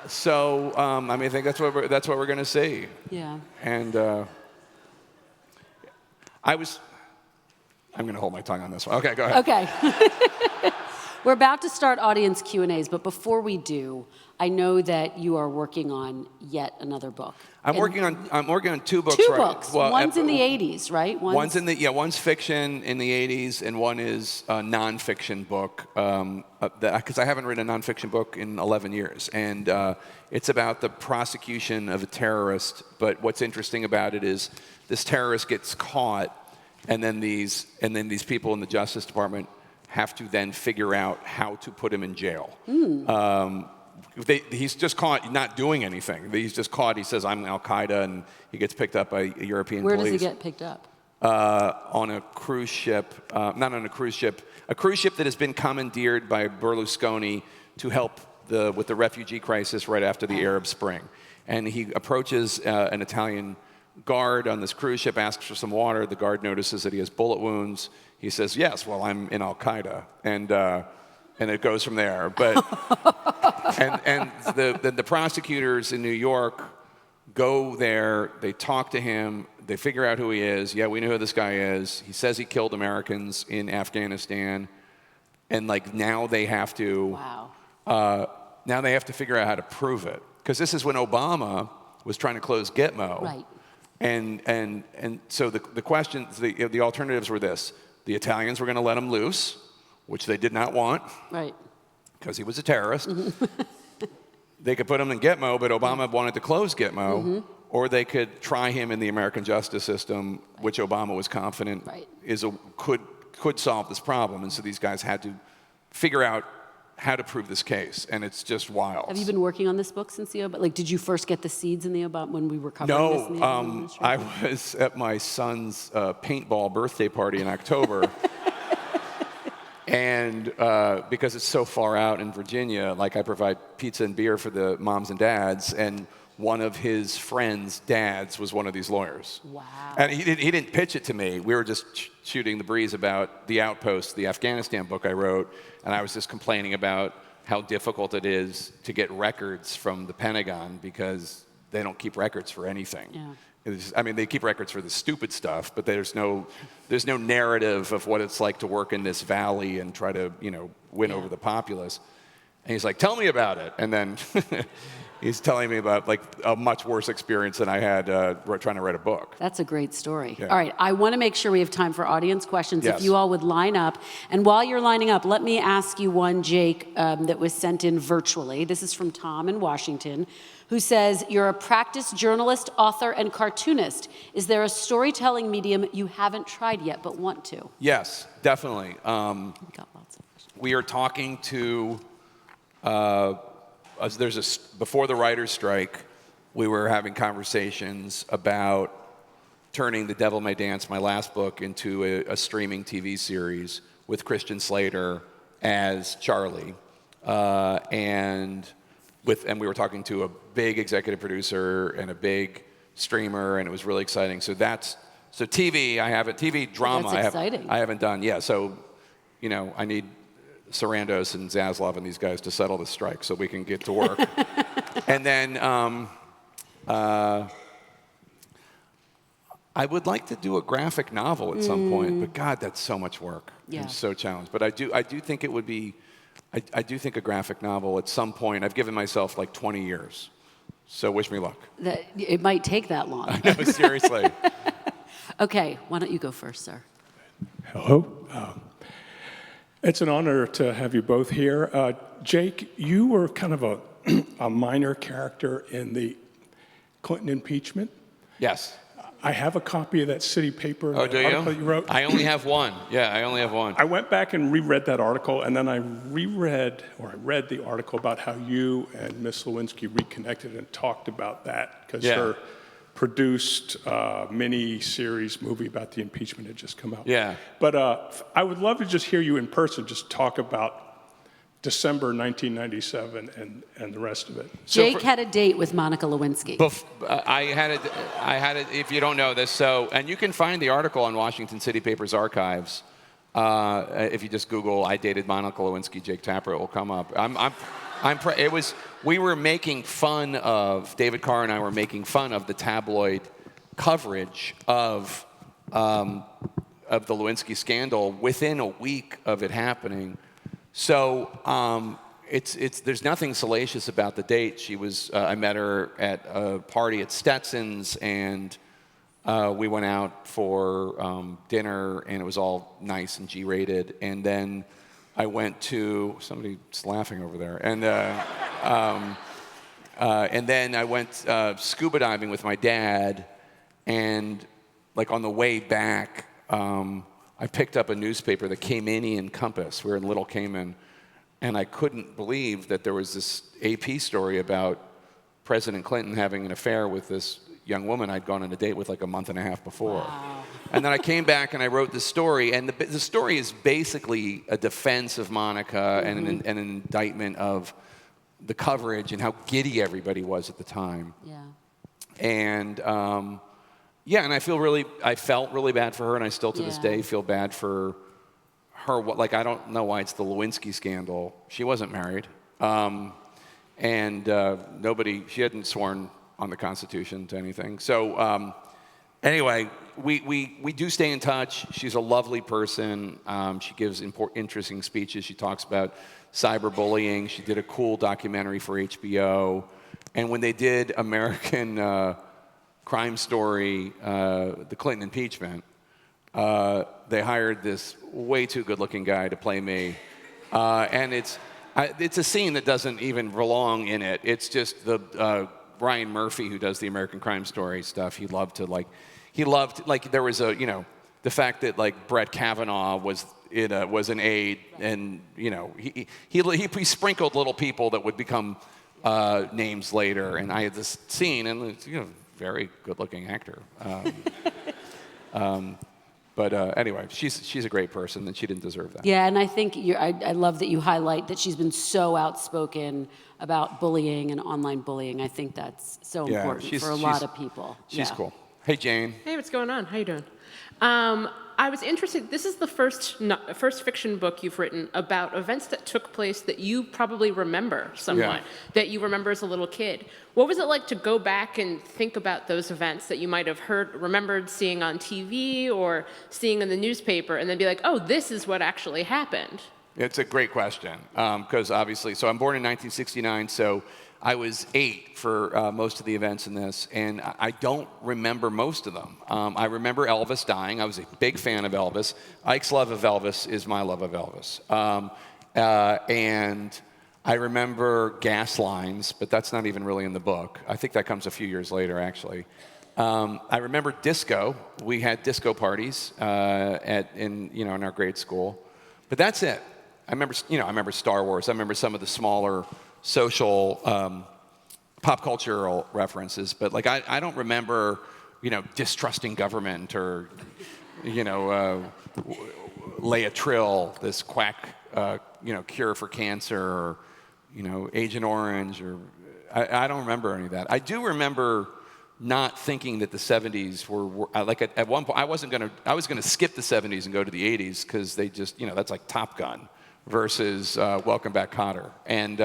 So, I think that's what we're going to see. Yeah. And I'm going to hold my tongue on this one. Okay, go ahead. Okay. We're about to start audience Q&As, but before we do, I know that you are working on yet another book. I'm working on 2 books. Two books. Well, one's in the 80s, right? One's fiction in the 80s, and one is a nonfiction book. Because I haven't written a nonfiction book in 11 years, and it's about the prosecution of a terrorist. But what's interesting about it is this terrorist gets caught, and then these people in the Justice Department have to then figure out how to put him in jail. He's just caught not doing anything. He's just caught. He says, I'm Al-Qaeda, and he gets picked up by European police. Where does he get picked up? On a cruise ship. Not on a cruise ship. A cruise ship that has been commandeered by Berlusconi to help with the refugee crisis right after the Arab Spring. And he approaches an Italian guard on this cruise ship, asks for some water. The guard notices that he has bullet wounds. He says, yes, well, I'm in Al-Qaeda. And it goes from there. But and the prosecutors in New York go there, they talk to him, they figure out who he is. Yeah, we know who this guy is. He says he killed Americans in Afghanistan. And now they have to now they have to figure out how to prove it. Because this is when Obama was trying to close Gitmo. Right. And so the questions, the alternatives were this. The Italians were going to let him loose, which they did not want. Right. Because he was a terrorist. They could put him in Gitmo, but Obama wanted to close Gitmo. Or they could try him in the American justice system, which Obama was confident could solve this problem. And so these guys had to figure out how to prove this case, and it's just wild. Have you been working on this book since the Obama? Like, did you first get the seeds in the Obama when we were covering this? In the Obama administration? I was at my son's paintball birthday party in October, and because it's so far out in Virginia, like I provide pizza and beer for the moms and dads, and one of his friends' dads was one of these lawyers. Wow. And he didn't pitch it to me. We were just shooting the breeze about The Outpost, the Afghanistan book I wrote, and I was just complaining about how difficult it is to get records from the Pentagon because they don't keep records for anything. Yeah. I mean, they keep records for the stupid stuff, but there's no narrative of what it's like to work in this valley and try to, win over the populace. And he's like, tell me about it. And then he's telling me about like a much worse experience than I had trying to write a book. That's a great story. Yeah. All right, I want to make sure we have time for audience questions. Yes. If you all would line up. And while you're lining up, let me ask you one, Jake, that was sent in virtually. This is from Tom in Washington, who says, you're a practiced journalist, author, and cartoonist. Is there a storytelling medium you haven't tried yet but want to? Yes, definitely. We got lots of questions. We are talking to, before the writer's strike, we were having conversations about turning The Devil May Dance, my last book, into a streaming TV series with Kristen Slater as Charlie. And we were talking to a big executive producer and a big streamer, and it was really exciting. So TV, TV drama, That's exciting. I haven't done. Yeah, so, I need Sarandos and Zaslav and these guys to settle the strike so we can get to work. And then I would like to do a graphic novel at some point, but God, that's so much work. Yeah. I'm so challenged. But I do think it would be, I do think a graphic novel at some point. I've given myself like 20 years. So wish me luck. It might take that long. No, seriously. Okay, why don't you go first, sir? Hello. It's an honor to have you both here. Jake, you were kind of a minor character in the Clinton impeachment. Yes. I have a copy of that city paper, Oh, that do article you wrote. I only have one. Yeah, I only have one. I went back and reread that article, and then I read the article about how you and Miss Lewinsky reconnected and talked about that, because her produced mini-series movie about the impeachment had just come out. Yeah. But I would love to just hear you in person just talk about December 1997 and the rest of it. Jake had a date with Monica Lewinsky. I had it, if you don't know this, and you can find the article on Washington City Papers archives. If you just Google, I dated Monica Lewinsky, Jake Tapper, it will come up. We were making fun of, David Carr and I were making fun of the tabloid coverage of the Lewinsky scandal within a week of it happening. So there's nothing salacious about the date. I met her at a party at Stetson's, and we went out for dinner, and it was all nice and G-rated. And then I went to, somebody's laughing over there, and then I went scuba diving with my dad, and like on the way back, I picked up a newspaper, the Caymanian Compass. We were in Little Cayman, and I couldn't believe that there was this AP story about President Clinton having an affair with this young woman I'd gone on a date with like a month and a half before. Wow. And then I came back and I wrote this story, and the story is basically a defense of Monica and an indictment of the coverage and how giddy everybody was at the time. Yeah. And and I felt really bad for her, and I still to this day feel bad for her. Like, I don't know why it's the Lewinsky scandal. She wasn't married, and she hadn't sworn on the Constitution to anything. So anyway, we do stay in touch. She's a lovely person. She gives interesting speeches. She talks about cyberbullying. She did a cool documentary for HBO. And when they did American Crime Story, the Clinton impeachment, they hired this way too good-looking guy to play me, and it's a scene that doesn't even belong in it. It's just the Ryan Murphy, who does the American Crime Story stuff. He loved there was the fact that like Brett Kavanaugh was an aide, and he sprinkled little people that would become names later. And I had this scene, and it's, very good-looking actor. But anyway, she's a great person, and she didn't deserve that. Yeah, and I think I love that you highlight that she's been so outspoken about bullying and online bullying. I think that's so important for a lot of people. She's cool. Hey, Jane. Hey, what's going on? How you doing? I was interested. This is the first fiction book you've written about events that took place that you probably remember somewhat, that you remember as a little kid. What was it like to go back and think about those events that you might have remembered seeing on TV or seeing in the newspaper, and then be like, oh, this is what actually happened? It's a great question, because obviously, so I'm born in 1969, so I was 8 for most of the events in this, and I don't remember most of them. I remember Elvis dying. I was a big fan of Elvis. Ike's love of Elvis is my love of Elvis. And I remember gas lines, but that's not even really in the book. I think that comes a few years later, actually. I remember disco. We had disco parties in our grade school, but that's it. I remember Star Wars. I remember some of the smaller social pop cultural references, but like I don't remember distrusting government or Laetrile, this quack cure for cancer, or Agent Orange, or I don't remember any of that. I do remember not thinking that the 70s were like at one point I was gonna skip the 70s and go to the 80s because they just that's like Top Gun versus Welcome Back, Kotter. And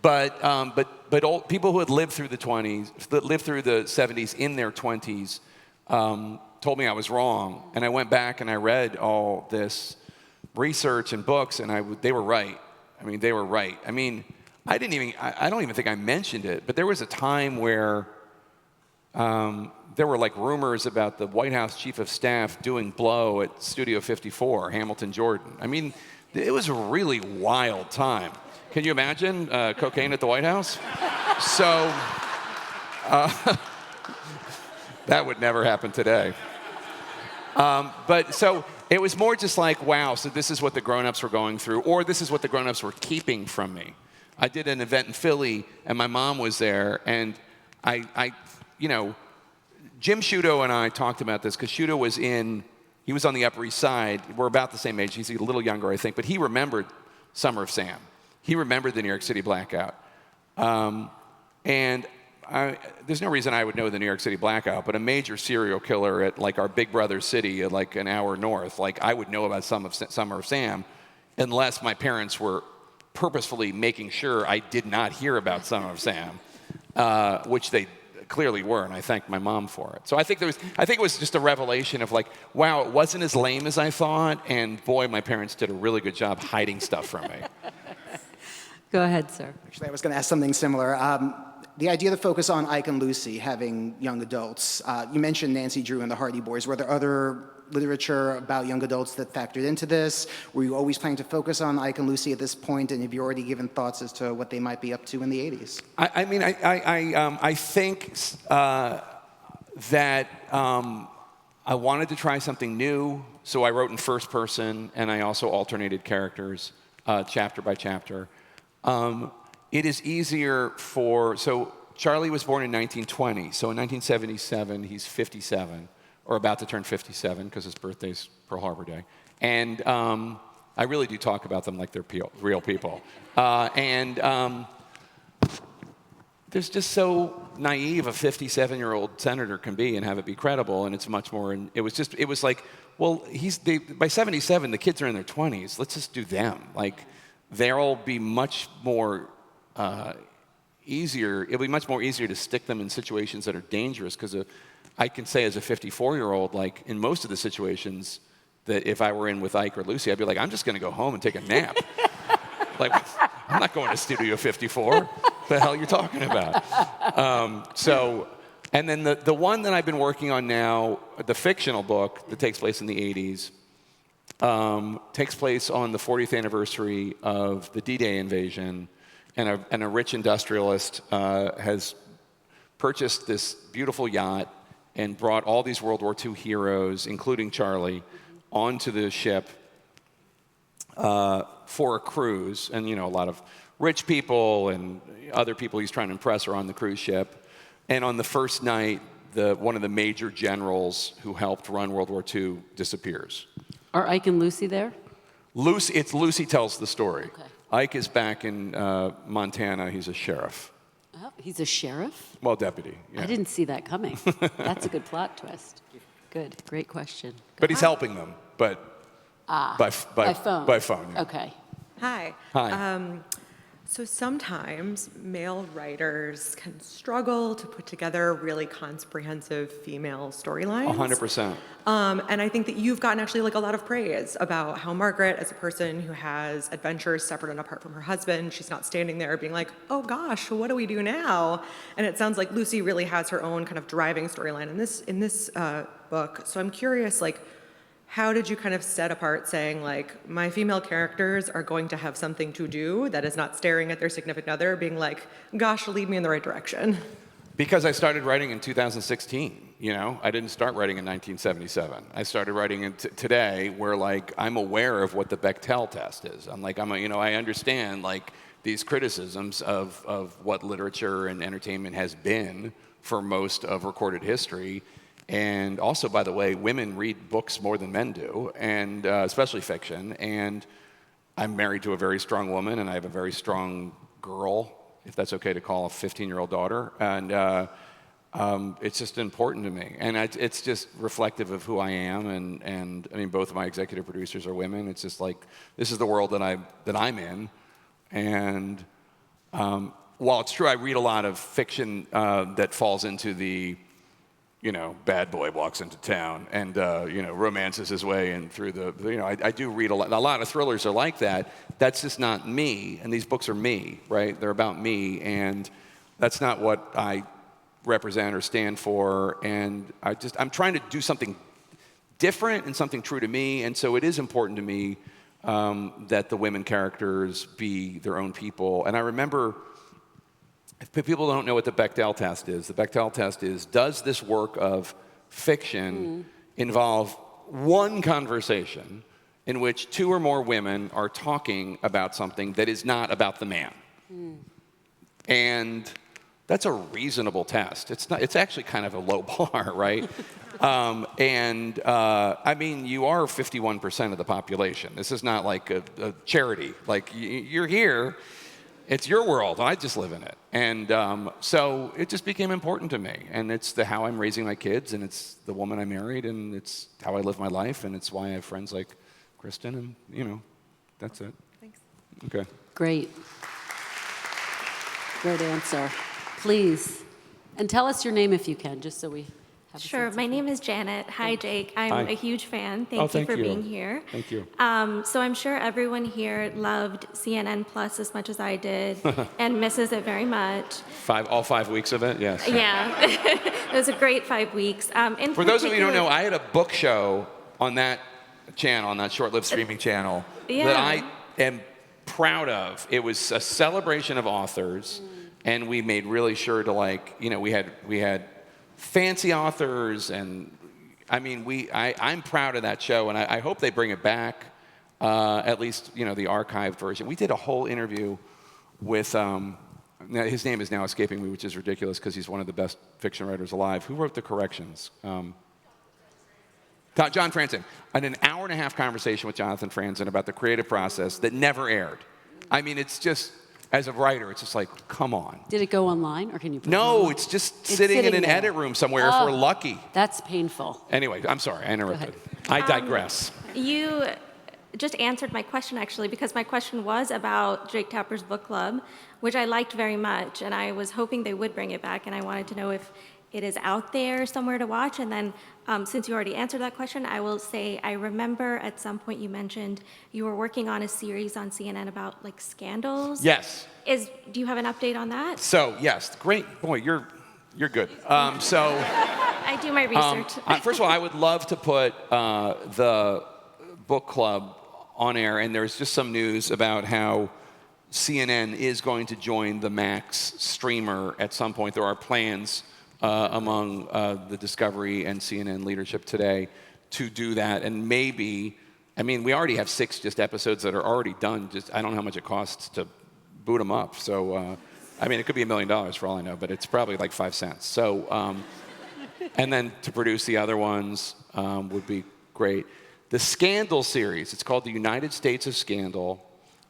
but old people who had lived through the 20s, that lived through the 70s in their 20s, told me I was wrong. And I went back and I read all this research and books, and they were right. I mean, they were right. I mean, I don't even think I mentioned it, but there was a time where there were like rumors about the White House Chief of Staff doing blow at Studio 54, Hamilton Jordan. I mean, it was a really wild time. Can you imagine cocaine at the White House? So that would never happen today. But so it was more just like, wow, so this is what the grown-ups were going through, or this is what the grown-ups were keeping from me. I did an event in Philly, and my mom was there, and Jim Sciutto and I talked about this because Sciutto he was on the Upper East Side. We're about the same age. He's a little younger, I think, but he remembered Summer of Sam. He remembered the New York City blackout. And there's no reason I would know the New York City blackout, but a major serial killer at like our Big Brother city, like an hour north, like I would know about Summer of Sam unless my parents were purposefully making sure I did not hear about Summer of Sam, which they clearly were, and I thank my mom for it. So I think it was just a revelation of like, wow, it wasn't as lame as I thought, and boy, my parents did a really good job hiding stuff from me. Go ahead, sir. Actually, I was going to ask something similar. The idea to focus on Ike and Lucy having young adults. You mentioned Nancy Drew and the Hardy Boys. Were there other literature about young adults that factored into this? Were you always planning to focus on Ike and Lucy at this point, and have you already given thoughts as to what they might be up to in the 80s? I think that I wanted to try something new, so I wrote in first person, and I also alternated characters chapter by chapter. It is easier so Charlie was born in 1920, so in 1977 he's 57, or about to turn 57 because his birthday's Pearl Harbor Day. And I really do talk about them like they're real people. There's just so naive a 57-year-old senator can be and have it be credible, and it's much more, and it was like, well, by 77, the kids are in their 20s. Let's just do them. Like, they'll be much more easier. It'll be much more easier to stick them in situations that are dangerous, because I can say as a 54-year-old, like, in most of the situations that if I were in with Ike or Lucy, I'd be like, I'm just going to go home and take a nap. Like, I'm not going to Studio 54. What the hell you're talking about? So And then the one that I've been working on now, the fictional book that takes place in the 80s, takes place on the 40th anniversary of the D-Day invasion, and a rich industrialist has purchased this beautiful yacht and brought all these World War II heroes, including Charlie, onto the ship for a cruise. And, you know, a lot of rich people and other people he's trying to impress are on the cruise ship. And on the first night, one of the major generals who helped run World War II disappears. Are Ike and Lucy there? Lucy tells the story. Okay. Ike is back in Montana. He's a sheriff. Oh, he's a sheriff? Well, deputy. Yeah. I didn't see that coming. That's a good plot twist. Good, great question. But he's helping them, but by phone. By phone. Yeah. Okay. Hi. Hi. So sometimes male writers can struggle to put together really comprehensive female storylines. 100%. And I think that you've gotten actually like a lot of praise about how Margaret, as a person who has adventures separate and apart from her husband, she's not standing there being like, oh gosh, what do we do now? And it sounds like Lucy really has her own kind of driving storyline in this book. So I'm curious, like, how did you kind of set apart saying, like, my female characters are going to have something to do that is not staring at their significant other, being like, gosh, lead me in the right direction? Because I started writing in 2016, you know? I didn't start writing in 1977. I started writing today where, like, I'm aware of what the Bechdel test is. I'm like, I understand, like, these criticisms of what literature and entertainment has been for most of recorded history. And also, by the way, women read books more than men do, and especially fiction. And I'm married to a very strong woman, and I have a very strong girl, if that's okay to call a 15-year-old daughter. And it's just important to me. And it's just reflective of who I am. And I mean, both of my executive producers are women. It's just like, this is the world that I'm in. And while it's true, I read a lot of fiction that falls into the, bad boy walks into town and, romances his way in through I do read a lot of thrillers are like that. That's just not me, and these books are me, right? They're about me, and that's not what I represent or stand for, and I'm trying to do something different and something true to me, and so it is important to me that the women characters be their own people. And I remember, if people don't know what the Bechdel test is, the Bechdel test is, does this work of fiction involve one conversation in which two or more women are talking about something that is not about the man? And that's a reasonable test. It's actually kind of a low bar, right? I mean, you are 51% of the population. This is not like a charity. Like, you're here. It's your world. I just live in it. And so it just became important to me. And it's how I'm raising my kids, and it's the woman I married, and it's how I live my life, and it's why I have friends like Kristen, and, that's it. Thanks. Okay. Great. Great answer. Please. And tell us your name if you can, just so we have a Sure. sense My of name is Janet. Hi, Jake. I'm Hi. a huge fan. Oh, Thank you thank for you. being here. Thank you. So I'm sure everyone here loved CNN Plus as much as I did and misses it very much. All 5 weeks of it, yes. Yeah. It was a great 5 weeks. For those of you who don't know, I had a book show on that channel, on that short-lived streaming channel, that I am proud of. It was a celebration of authors, and we made really sure to, we had fancy authors, and I mean, I'm proud of that show, and I hope they bring it back, at least, the archived version. We did a whole interview with, now his name is now escaping me, which is ridiculous because he's one of the best fiction writers alive. Who wrote the corrections? John Franzen. And an hour-and-a-half conversation with Jonathan Franzen about the creative process that never aired. I mean, it's just, as a writer, it's just like, come on. Did it go online, or can you put it No, online? it's just sitting in an there. edit room somewhere if we're lucky. That's painful. Anyway, I'm sorry, I interrupted. I digress. You just answered my question, actually, because my question was about Jake Tapper's book club, which I liked very much, and I was hoping they would bring it back, and I wanted to know if it is out there somewhere to watch. And then, since you already answered that question, I will say I remember at some point you mentioned you were working on a series on CNN about, like, scandals. Yes. Do you have an update on that? So, yes, great. Boy, You're good. I do my research. First of all, I would love to put the book club on air, and there's just some news about how CNN is going to join the Max streamer at some point. There are plans among the Discovery and CNN leadership today to do that, and maybe, I mean, we already have 6 just episodes that are already done. Just I don't know how much it costs to boot them up. So, I mean, it could be $1 million for all I know, but it's probably like 5 cents. So, and then to produce the other ones would be great. The Scandal series, it's called The United States of Scandal.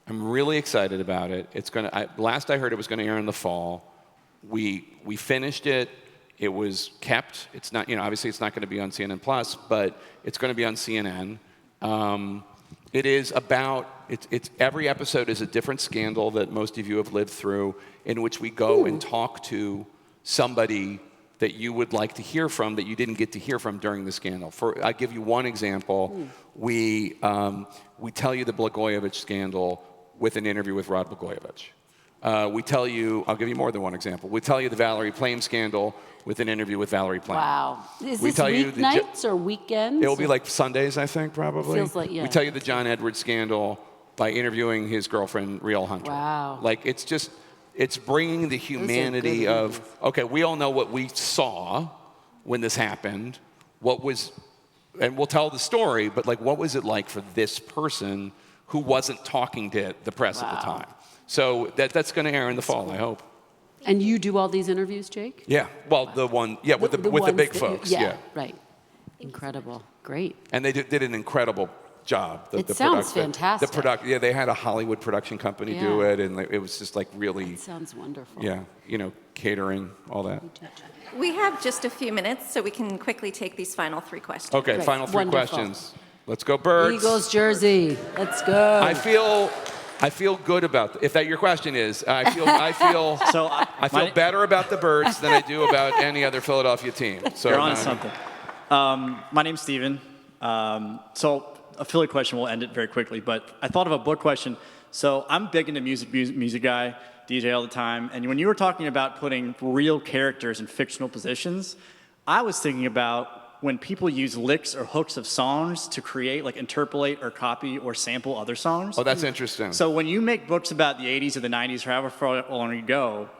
I'm really excited about it. It's gonna. Last I heard, it was going to air in the fall. We finished it. It was kept. It's not, obviously it's not going to be on CNN Plus, but it's going to be on CNN. It is about, it's every episode is a different scandal that most of you have lived through, in which we go and talk to somebody that you would like to hear from that you didn't get to hear from during the scandal. I'll give you one example. We tell you the Blagojevich scandal with an interview with Rod Blagojevich. We tell you, I'll give you more than one example. We tell you the Valerie Plame scandal with an interview with Valerie Plame. Wow. Is We this tell you the weeknights or weekends? It'll be like Sundays, I think, probably. Feels like, yeah. We tell you the John Edwards scandal by interviewing his girlfriend, Riel Hunter. Wow. Like, it's bringing the humanity of, okay, we all know what we saw when this happened, and we'll tell the story, but like, what was it like for this person who wasn't talking to the press at the time? So that's going to air in the fall, I hope. And you do all these interviews, Jake? Yeah, well, with the big folks, yeah. Right. Incredible. Great. And they did an incredible job. It sounds fantastic. They had a Hollywood production company do it, and it was just like really. It sounds wonderful. Yeah, catering, all that. We have just a few minutes, so we can quickly take these final 3 questions. Okay, Great. final 3 Wonderful. questions. Let's go, Birds. Eagles jersey. Let's go. I feel good about if that your question is. I feel better about the Birds than I do about any other Philadelphia team. So you're on something. My name's Steven. So a Philly question, we'll end it very quickly, but I thought of a book question. So I'm big into music guy, DJ all the time, and when you were talking about putting real characters in fictional positions, I was thinking about when people use licks or hooks of songs to create, like interpolate or copy or sample other songs. Oh, that's interesting. So when you make books about the 80s or the 90s, however far long you go,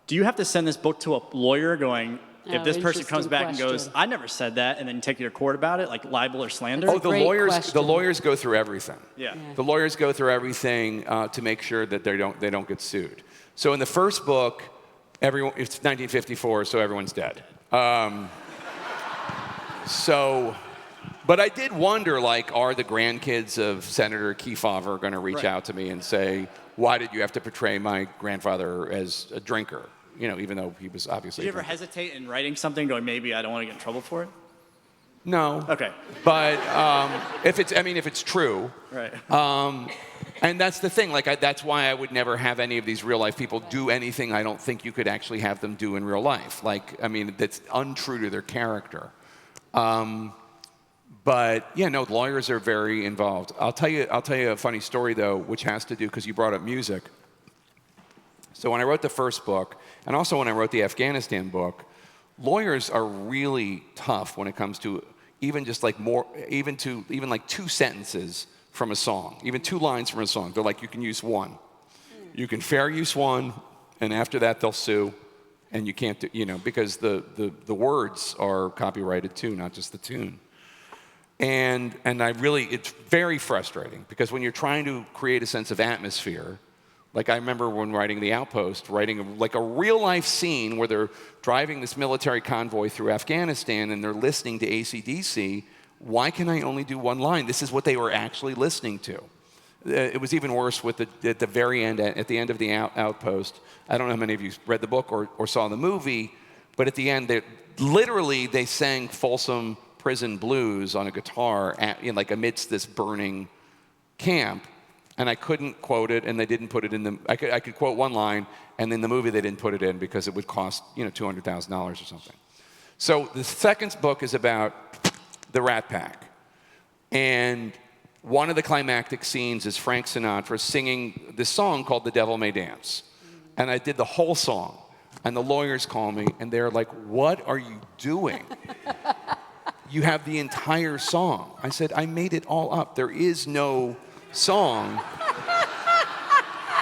do you have to send this book to a lawyer going, if this person comes back and goes, I never said that, and then take you to court about it, like libel or slander? Oh, the lawyers go through everything. Yeah. The lawyers go through everything to make sure that they don't get sued. So in the first book, it's 1954, so everyone's dead. But I did wonder, like, are the grandkids of Senator Kefauver going to reach out to me and say, why did you have to portray my grandfather as a drinker? Even though he was obviously. Did you ever hesitate in writing something, going, maybe I don't want to get in trouble for it? No. Okay. But if it's true. Right. And that's the thing. Like, that's why I would never have any of these real life people do anything I don't think you could actually have them do in real life. Like, that's untrue to their character. But yeah, no, lawyers are very involved. I'll tell you a funny story though, which has to do, because you brought up music. So when I wrote the first book, and also when I wrote the Afghanistan book, lawyers are really tough when it comes to even like 2 sentences from a song, even 2 lines from a song. They're like, you can use 1. You can fair use 1, and after that they'll sue, and you can't do, because the words are copyrighted too, not just the tune. And it's very frustrating, because when you're trying to create a sense of atmosphere, like I remember when writing The Outpost, writing like a real life scene where they're driving this military convoy through Afghanistan and they're listening to AC/DC. Why can I only do 1 line? This is what they were actually listening to. It was even worse at the very end, at the end of The Outpost. I don't know how many of you read the book or saw the movie, but at the end, they sang Folsom Prison Blues on a guitar amidst this burning camp. And I couldn't quote it, and they didn't put it in the. I could quote 1 line, and in the movie they didn't put it in because it would cost $200,000 or something. So the second book is about the Rat Pack, and one of the climactic scenes is Frank Sinatra singing this song called "The Devil May Dance," and I did the whole song. And the lawyers call me, and they're like, what are you doing? You have the entire song. I said, I made it all up. There is no song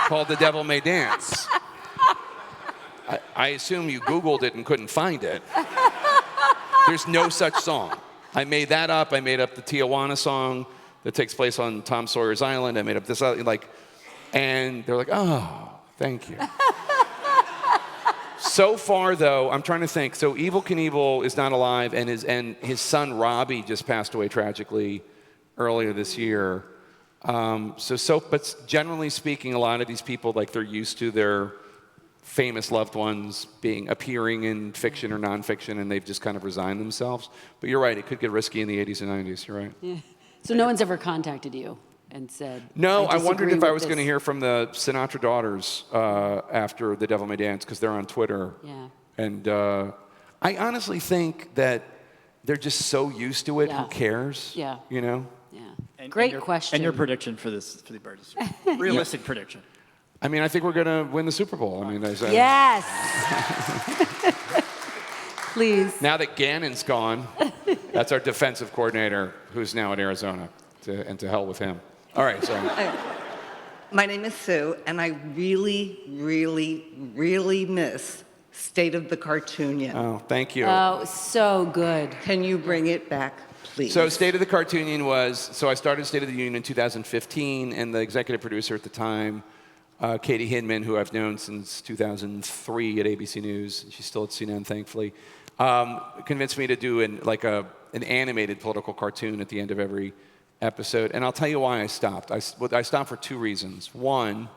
called The Devil May Dance. I assume you Googled it and couldn't find it. There's no such song. I made that up. I made up the Tijuana song that takes place on Tom Sawyer's Island. I made up this, and they're like, oh, thank you. So far, though, I'm trying to think. So Evel Knievel is not alive, and his son Robbie just passed away tragically earlier this year. But generally speaking, a lot of these people, like, they're used to their famous loved ones appearing in fiction or nonfiction, and they've just kind of resigned themselves. But you're right; it could get risky in the 80s and 90s. You're right. Yeah. So no one's ever contacted you and said, no, I wondered if I was this. going to hear from the Sinatra daughters after The Devil May Dance, because they're on Twitter. Yeah. And I honestly think that they're just so used to it. Yeah. Who cares? Yeah. You know? Yeah. Great question. And your prediction for the Birds. Realistic prediction. I mean, I think we're going to win the Super Bowl. I mean, Yes. Please. now that Gannon's gone, that's our defensive coordinator, who's now in Arizona. And to hell with him. All right, so. My name is Sue, and I really, really, really miss State of the Cartoonian. Oh, thank you. Oh, so good. Can you bring it back, please? So State of the Cartoonian I started State of the Union in 2015, and the executive producer at the time, Katie Hinman, who I've known since 2003 at ABC News, she's still at CNN, thankfully, convinced me to do an animated political cartoon at the end of every episode. And I'll tell you why I stopped. I stopped for two reasons. One,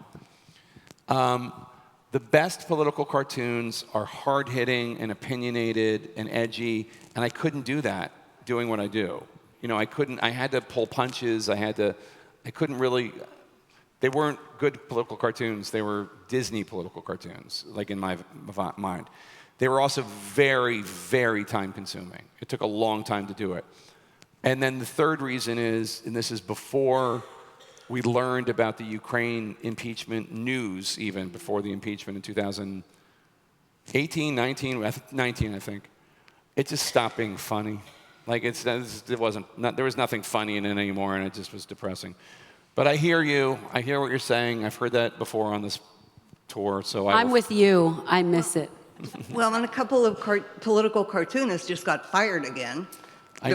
the best political cartoons are hard-hitting and opinionated and edgy, and I couldn't do that doing what I do. You know, I had to pull punches. They weren't good political cartoons. They were Disney political cartoons, like in my mind. They were also very, very time-consuming. It took a long time to do it. And then the third reason is, and this is before we learned about the Ukraine impeachment news, even before the impeachment in 2018, 19, I think, it just stopped being funny. Like, there was nothing funny in it anymore, and it just was depressing. But I hear you. I hear what you're saying. I've heard that before on this tour, so I'm with you. I miss it. Well, and a couple of political cartoonists just got fired again. I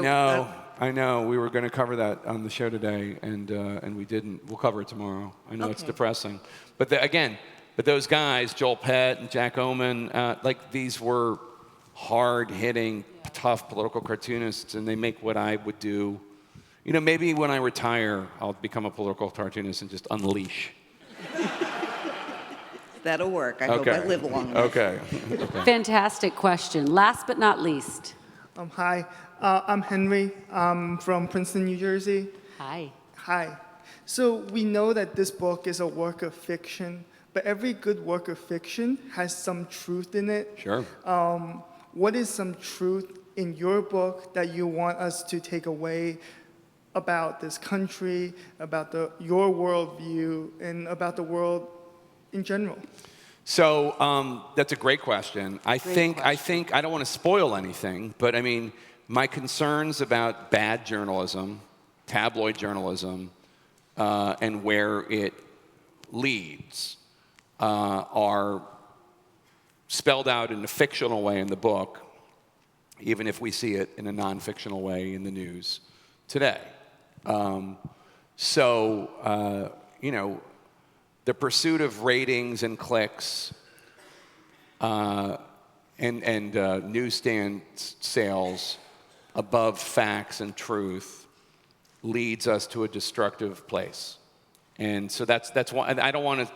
know. We were going to cover that on the show today, and we didn't. We'll cover it tomorrow. I know it's depressing. But those guys, Joel Pett and Jack Oman, these were hard-hitting, tough political cartoonists, and they make what I would do. You know, maybe when I retire, I'll become a political cartoonist and just unleash. That'll work. I hope I live long enough. Okay. Fantastic question. Last but not least. Hi, I'm Henry. I'm from Princeton, New Jersey. Hi. Hi. So we know that this book is a work of fiction, but every good work of fiction has some truth in it. Sure. What is some truth in your book that you want us to take away about this country, about your worldview, and about the world in general? So that's a great question. I think I don't want to spoil anything, but I mean, my concerns about bad journalism, tabloid journalism, and where it leads are spelled out in a fictional way in the book, even if we see it in a non-fictional way in the news today. You know, the pursuit of ratings and clicks and newsstand sales above facts and truth leads us to a destructive place. And so that's why I don't want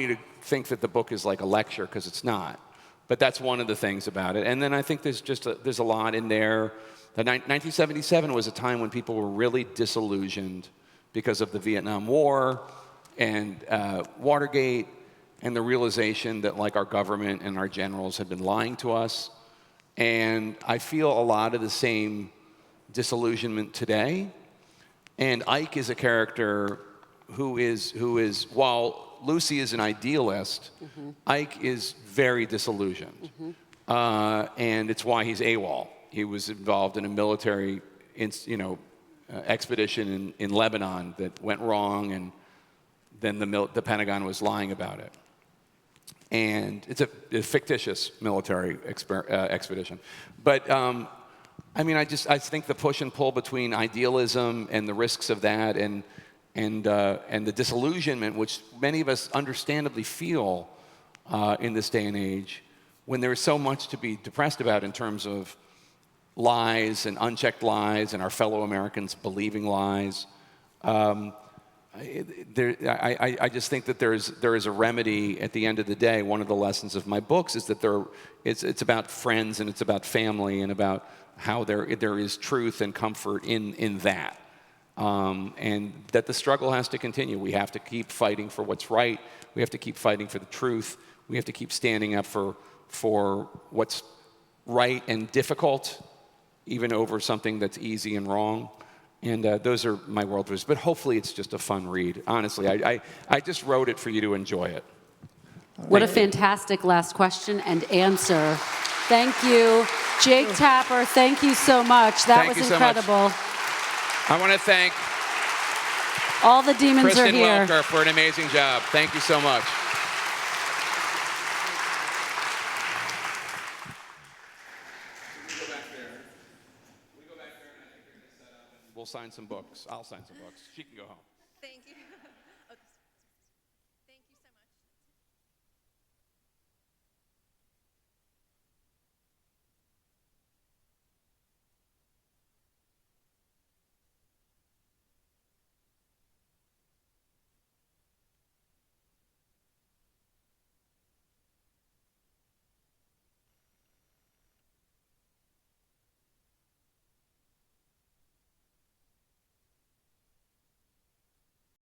you to think that the book is like a lecture, because it's not. But that's one of the things about it. And then I think there's a lot in there. 1977 was a time when people were really disillusioned because of the Vietnam War and Watergate, and the realization that, like, our government and our generals had been lying to us. And I feel a lot of the same disillusionment today. And Ike is a character who is while Lucy is an idealist, Ike is very disillusioned. And it's why he's AWOL. He was involved in a military expedition in Lebanon that went wrong, and then the Pentagon was lying about it. And it's a fictitious military expedition. But I mean, I think the push and pull between idealism and the risks of that, and the disillusionment, which many of us understandably feel in this day and age, when there is so much to be depressed about in terms of lies and unchecked lies, and our fellow Americans believing lies. I just think that there is a remedy at the end of the day. One of the lessons of my books is that it's about friends, and it's about family, and about how there is truth and comfort in that. And that the struggle has to continue. We have to keep fighting for what's right. We have to keep fighting for the truth. We have to keep standing up for what's right and difficult, even over something that's easy and wrong. And those are my worldviews. But hopefully it's just a fun read. Honestly, I just wrote it for you to enjoy it. What a fantastic last question and answer. Thank you. Jake Tapper, thank you so much. That was incredible. I want to thank all the demons Kristen are here. Welker for an amazing job. Thank you so much. We'll sign some books. I'll sign some books. She can go home. Thank you.